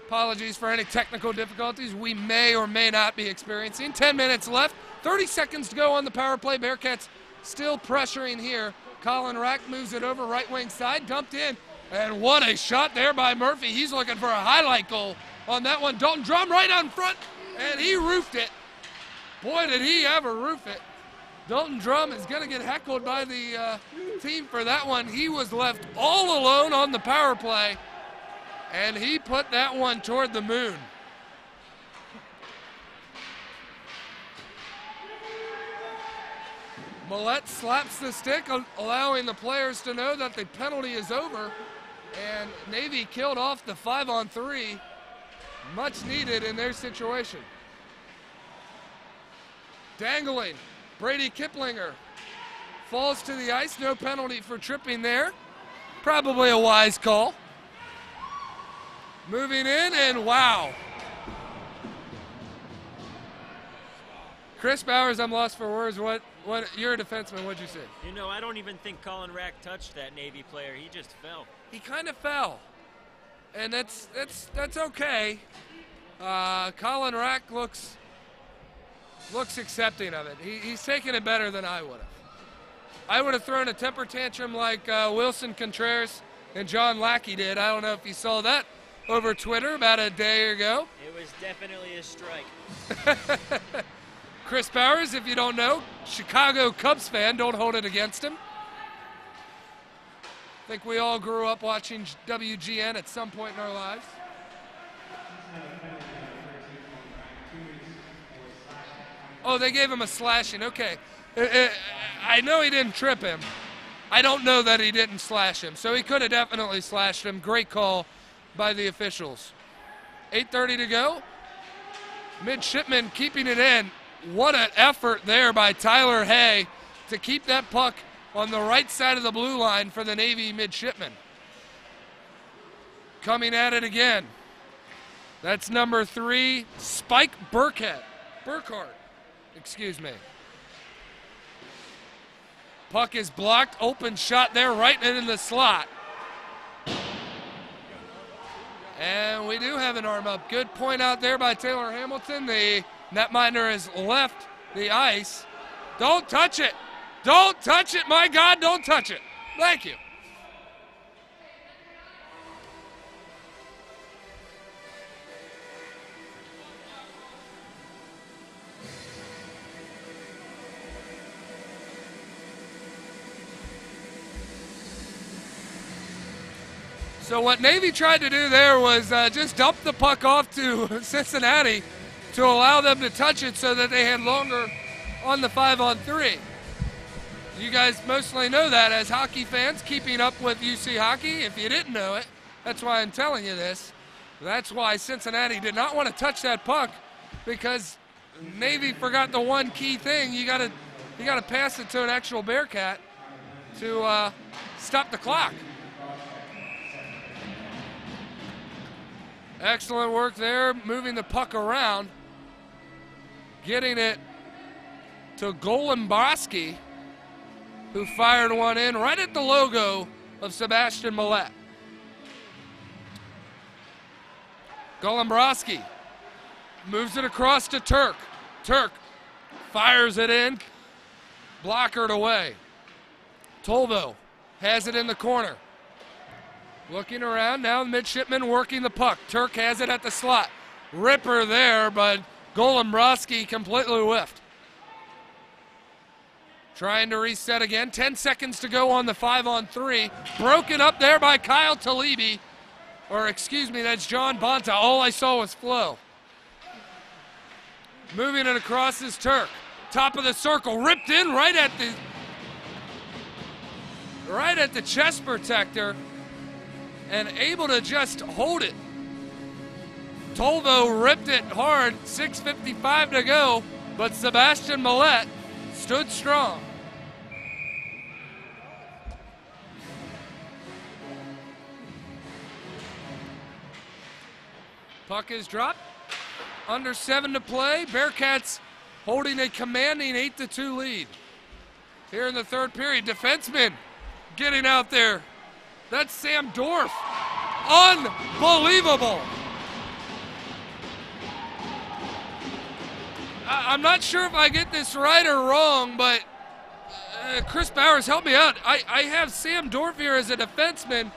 Apologies for any technical difficulties we may or may not be experiencing. 10 minutes left, 30 seconds to go on the power play. Bearcats still pressuring here. Colin Rack moves it over right wing side, dumped in, and what a shot there by Murphy. He's looking for a highlight goal on that one. Dalton Drum right on front, and he roofed it. Boy, did he ever roof it. Dalton Drum is going to get heckled by the team for that one. He was left all alone on the power play, and he put that one toward the moon. Millette slaps the stick, allowing the players to know that the penalty is over, and Navy killed off the 5-on-3, much needed in their situation. Dangling, Brady Kiplinger falls to the ice, no penalty for tripping there. Probably a wise call. Moving in, and wow. Chris Bowers, I'm lost for words. What you're a defenseman, what'd you say? You know, I don't even think Colin Rack touched that Navy player. He just fell. He kind of fell. And that's okay. Colin Rack looks accepting of it. He's taking it better than I would have. I would have thrown a temper tantrum like Wilson Contreras and John Lackey did. I don't know if you saw that over Twitter about a day ago. It was definitely a strike. Chris Bowers, if you don't know, Chicago Cubs fan, don't hold it against him. I think we all grew up watching WGN at some point in our lives. Oh, they gave him a slashing. Okay. I know he didn't trip him. I don't know that he didn't slash him. So he could have definitely slashed him. Great call by the officials. 8:30 to go. Midshipmen keeping it in. What an effort there by Tyler Hay to keep that puck on the right side of the blue line for the Navy midshipmen. coming at it again. That's number 3, Spike Burkhart. Excuse me. Puck is blocked, open shot there, right in the slot. And we do have an arm up. Good point out there by Taylor Hamilton. The netminder has left the ice. Don't touch it. Don't touch it, my God, don't touch it. Thank you. So what Navy tried to do there was just dump the puck off to Cincinnati to allow them to touch it so that they had longer on the 5-on-3. You guys mostly know that as hockey fans, keeping up with UC hockey. If you didn't know it, that's why I'm telling you this. That's why Cincinnati did not want to touch that puck, because Navy forgot the one key thing. You gotta pass it to an actual Bearcat to stop the clock. Excellent work there, moving the puck around, getting it to Golembrowski, who fired one in right at the logo of Sebastian Millet. Golembrowski moves it across to Turk. Turk fires it in, blockered away. Tolvo has it in the corner. Looking around, now the midshipman working the puck. Turk has it at the slot. Ripper there, but Golembrowski completely whiffed. Trying to reset again. 10 seconds to go on the 5-on-3. Broken up there by Kyle Talibi. Or excuse me, that's John Bonta. All I saw was flow. Moving it across is Turk. Top of the circle, ripped in right at the chest protector, and able to just hold it. Tolvo ripped it hard, 6:55 to go, but Sebastian Millet stood strong. Puck is dropped. Under 7 to play. Bearcats holding a commanding 8-2 lead. Here in the third period, defenseman getting out there. That's Sam Dorf. Unbelievable. I'm not sure if I get this right or wrong, but Chris Bowers, help me out. I have Sam Dorf here as a defenseman.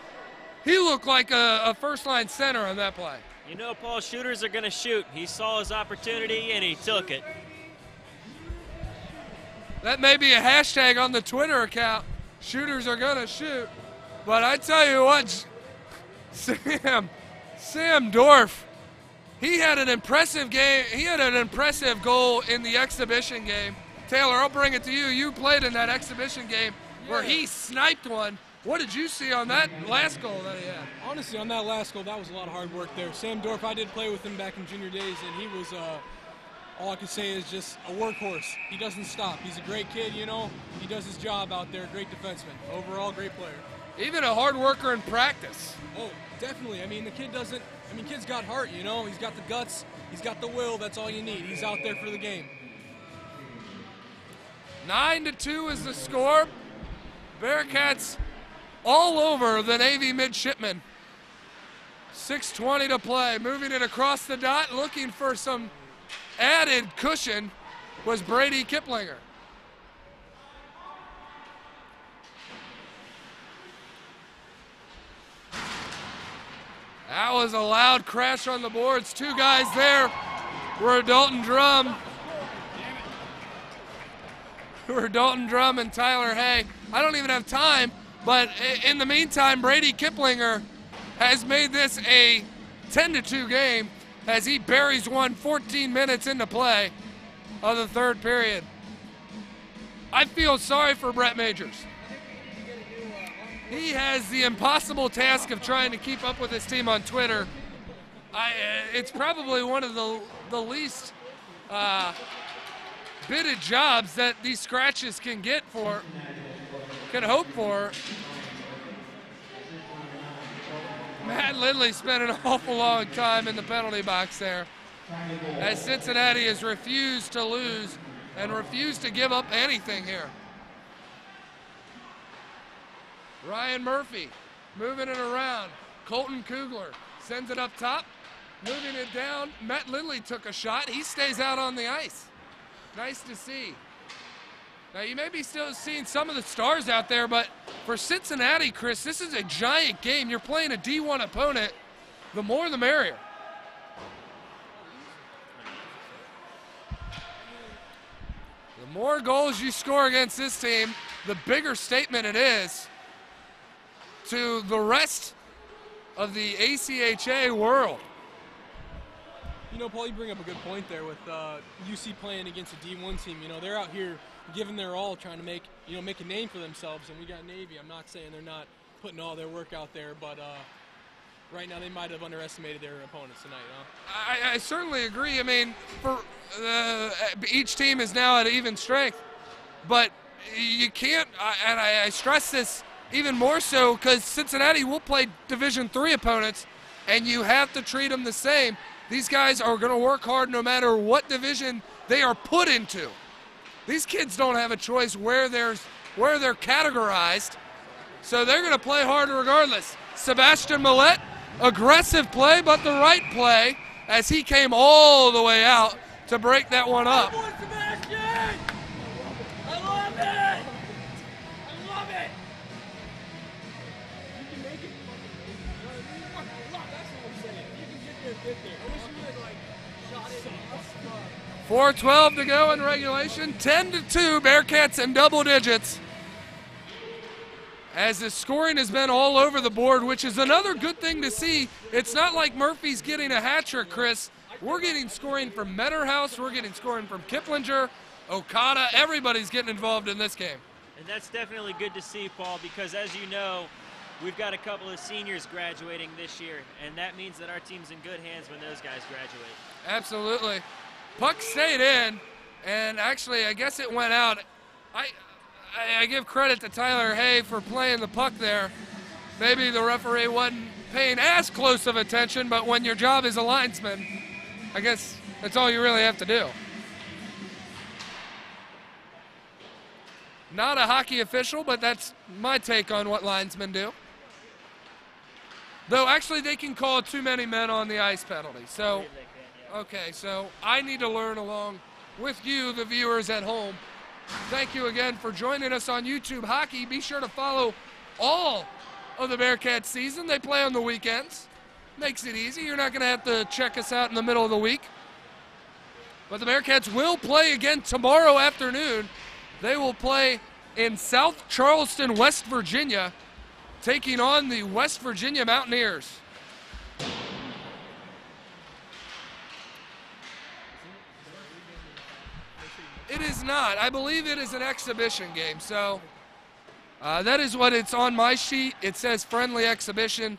He looked like a first-line center on that play. You know, Paul, shooters are going to shoot. He saw his opportunity, and he took it. That may be a hashtag on the Twitter account. Shooters are going to shoot. But I tell you what, Sam Dorf, he had an impressive game. He had an impressive goal in the exhibition game. Taylor, I'll bring it to you. You played in that exhibition game where he sniped one. What did you see on that last goal that he had? Honestly, on that last goal, that was a lot of hard work there. Sam Dorf, I did play with him back in junior days, and he was, all I can say is just a workhorse. He doesn't stop. He's a great kid, you know. He does his job out there. Great defenseman. Overall, great player. Even a hard worker in practice. Oh, definitely. I mean, the kid doesn't, kid's got heart, you know. He's got the guts. He's got the will. That's all you need. He's out there for the game. 9-2 is the score. Bearcats all over the Navy midshipmen. 6:20 to play. Moving it across the dot, looking for some added cushion, was Brady Kiplinger. That was a loud crash on the boards. Two guys there were Dalton Drum. And Tyler Hay. I don't even have time, but in the meantime, Brady Kiplinger has made this a 10-2 game as he buries one 14 minutes into play of the third period. I feel sorry for Brett Majors. He has the impossible task of trying to keep up with his team on Twitter. It's probably one of the least bidded jobs that these scratches can hope for. Matt Lindley spent an awful long time in the penalty box there, as Cincinnati has refused to lose and refused to give up anything here. Ryan Murphy moving it around. Colton Kugler sends it up top, moving it down. Matt Lindley took a shot. He stays out on the ice. Nice to see. Now, you may be still seeing some of the stars out there, but for Cincinnati, Chris, this is a giant game. You're playing a D1 opponent. The more, the merrier. The more goals you score against this team, the bigger statement it is to the rest of the ACHA world. You know, Paul, you bring up a good point there with UC playing against a D1 team. You know, they're out here giving their all, trying to make a name for themselves. And we got Navy. I'm not saying they're not putting all their work out there, but right now they might have underestimated their opponents tonight. I certainly agree. I mean, for each team is now at even strength, but you can't. And I stress this even more so because Cincinnati will play Division III opponents, and you have to treat them the same. These guys are going to work hard no matter what division they are put into. These kids don't have a choice where they're categorized, so they're going to play hard regardless. Sebastian Millette, aggressive play, but the right play as he came all the way out to break that one up. Come on, Sebastian! I love it! I love it! You can make it. That's what I'm saying. You can get there. I wish you would shot it. 4:12 to go in regulation. 10-2, Bearcats in double digits. As the scoring has been all over the board, which is another good thing to see. It's not like Murphy's getting a hat trick, Chris. We're getting scoring from Metterhouse. We're getting scoring from Kiplinger, Okada. Everybody's getting involved in this game. And that's definitely good to see, Paul, because as you know, we've got a couple of seniors graduating this year, and that means that our team's in good hands when those guys graduate. Absolutely. Puck stayed in, and actually, I guess it went out. I give credit to Tyler Hay for playing the puck there. Maybe the referee wasn't paying as close of attention, but when your job is a linesman, I guess that's all you really have to do. Not a hockey official, but that's my take on what linesmen do. Though actually they can call too many men on the ice penalty. So, okay, so I need to learn along with you, the viewers at home. Thank you again for joining us on YouTube Hockey. Be sure to follow all of the Bearcats season. They play on the weekends. Makes it easy. You're not going to have to check us out in the middle of the week. But the Bearcats will play again tomorrow afternoon. They will play in South Charleston, West Virginia, taking on the West Virginia Mountaineers. It is not. I believe it is an exhibition game. So that is what it's on my sheet. It says friendly exhibition.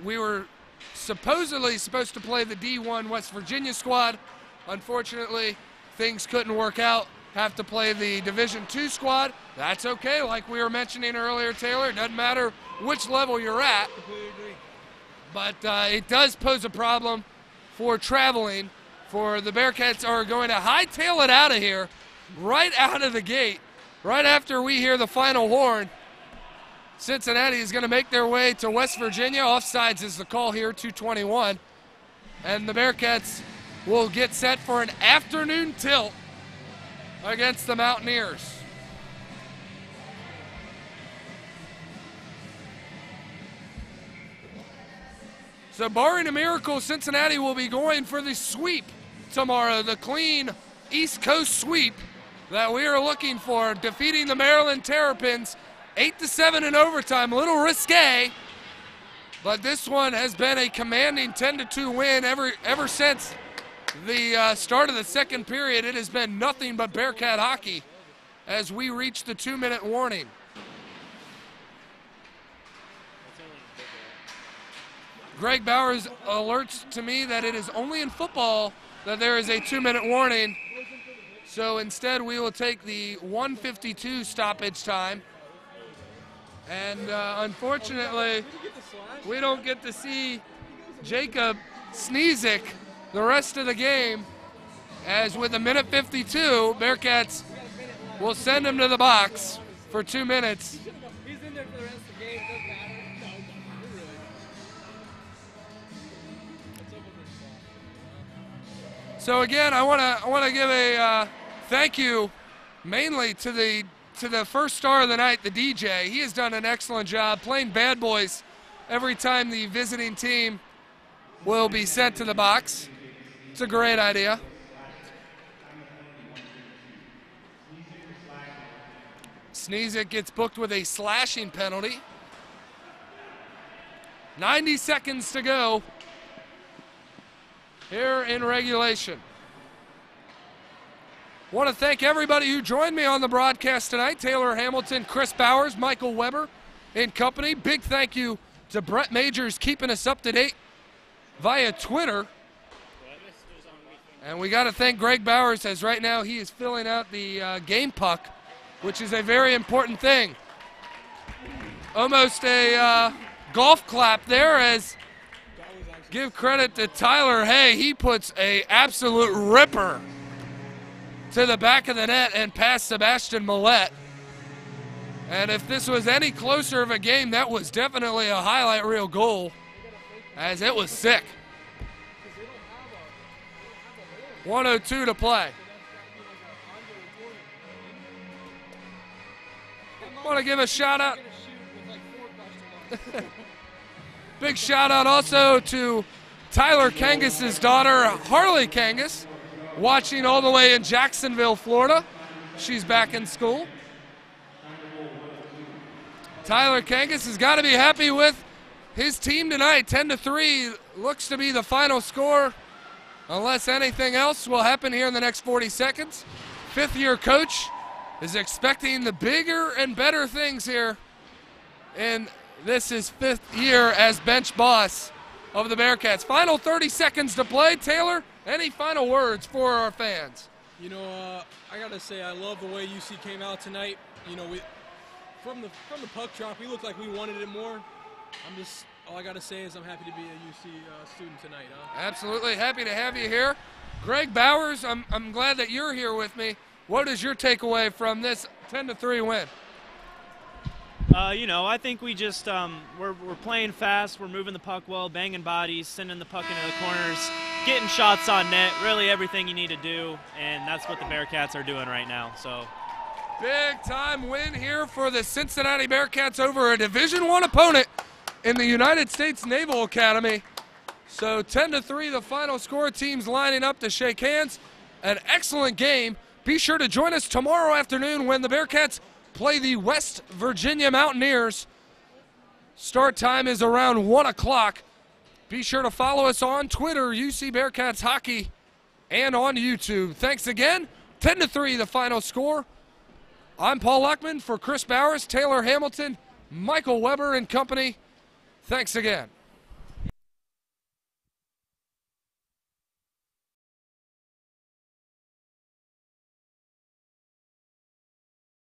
We were supposedly supposed to play the D1 West Virginia squad. Unfortunately, things couldn't work out. Have to play the Division II squad. That's okay. Like we were mentioning earlier, Taylor, it doesn't matter which level you're at. But it does pose a problem for traveling. For the Bearcats are going to hightail it out of here, right out of the gate, right after we hear the final horn. Cincinnati is going to make their way to West Virginia. Offsides is the call here, 2:21. And the Bearcats will get set for an afternoon tilt against the Mountaineers. So barring a miracle, Cincinnati will be going for the sweep tomorrow, the clean East Coast sweep that we are looking for, defeating the Maryland Terrapins 8-7 in overtime. A little risque, but this one has been a commanding 10-2 win ever since the start of the second period. It has been nothing but Bearcat hockey as we reach the 2-minute warning. Greg Bowers alerts to me that it is only in football that there is a 2-minute warning. So instead we will take the 1:52 stoppage time. And unfortunately, we don't get to see Jacob Sneezik the rest of the game, as with a minute 52, Bearcats will send him to the box for 2 minutes. He's in there for the rest of the game. It doesn't matter. No, really. So again, I want to give a thank you mainly to the first star of the night, the DJ. He has done an excellent job playing bad boys every time the visiting team will be sent to the box. It's a great idea. Sneezik gets booked with a slashing penalty. 90 seconds to go here in regulation. Want to thank everybody who joined me on the broadcast tonight. Taylor Hamilton, Chris Bowers, Michael Weber and company. Big thank you to Brett Majors keeping us up to date via Twitter. And we got to thank Greg Bowers, as right now he is filling out the game puck, which is a very important thing. Almost a golf clap there, as give credit to Tyler Hay. He puts a absolute ripper to the back of the net and past Sebastian Millette. And if this was any closer of a game, that was definitely a highlight reel goal, as it was sick. 1:02 to play. Want to give a shout out. Big shout out also to Tyler Kangas's daughter, Harley Kangas, watching all the way in Jacksonville, Florida. She's back in school. Tyler Kangas has got to be happy with his team tonight. 10-3 looks to be the final score, unless anything else will happen here in the next 40 seconds. Fifth-year coach is expecting the bigger and better things here, and this is 5th year as bench boss of the Bearcats. Final 30 seconds to play. Taylor, any final words for our fans? You know, I gotta say, I love the way UC came out tonight. You know, from the puck drop, we looked like we wanted it more. All I gotta say is I'm happy to be a UC student tonight. Absolutely, happy to have you here. Greg Bowers, I'm glad that you're here with me. What is your takeaway from this 10-3 win? You know, I think we just we're playing fast, we're moving the puck well, banging bodies, sending the puck into the corners, getting shots on net, really everything you need to do, and that's what the Bearcats are doing right now. So, big time win here for the Cincinnati Bearcats over a Division I opponent in the United States Naval Academy. So 10-3 the final score. Teams lining up to shake hands. An excellent game. Be sure to join us tomorrow afternoon when the Bearcats play the West Virginia Mountaineers. Start time is around 1 o'clock. Be sure to follow us on Twitter, UC Bearcats Hockey, and on YouTube. Thanks again. 10-3 the final score. I'm Paul Luckman for Chris Bowers, Taylor Hamilton, Michael Weber and company. Thanks again.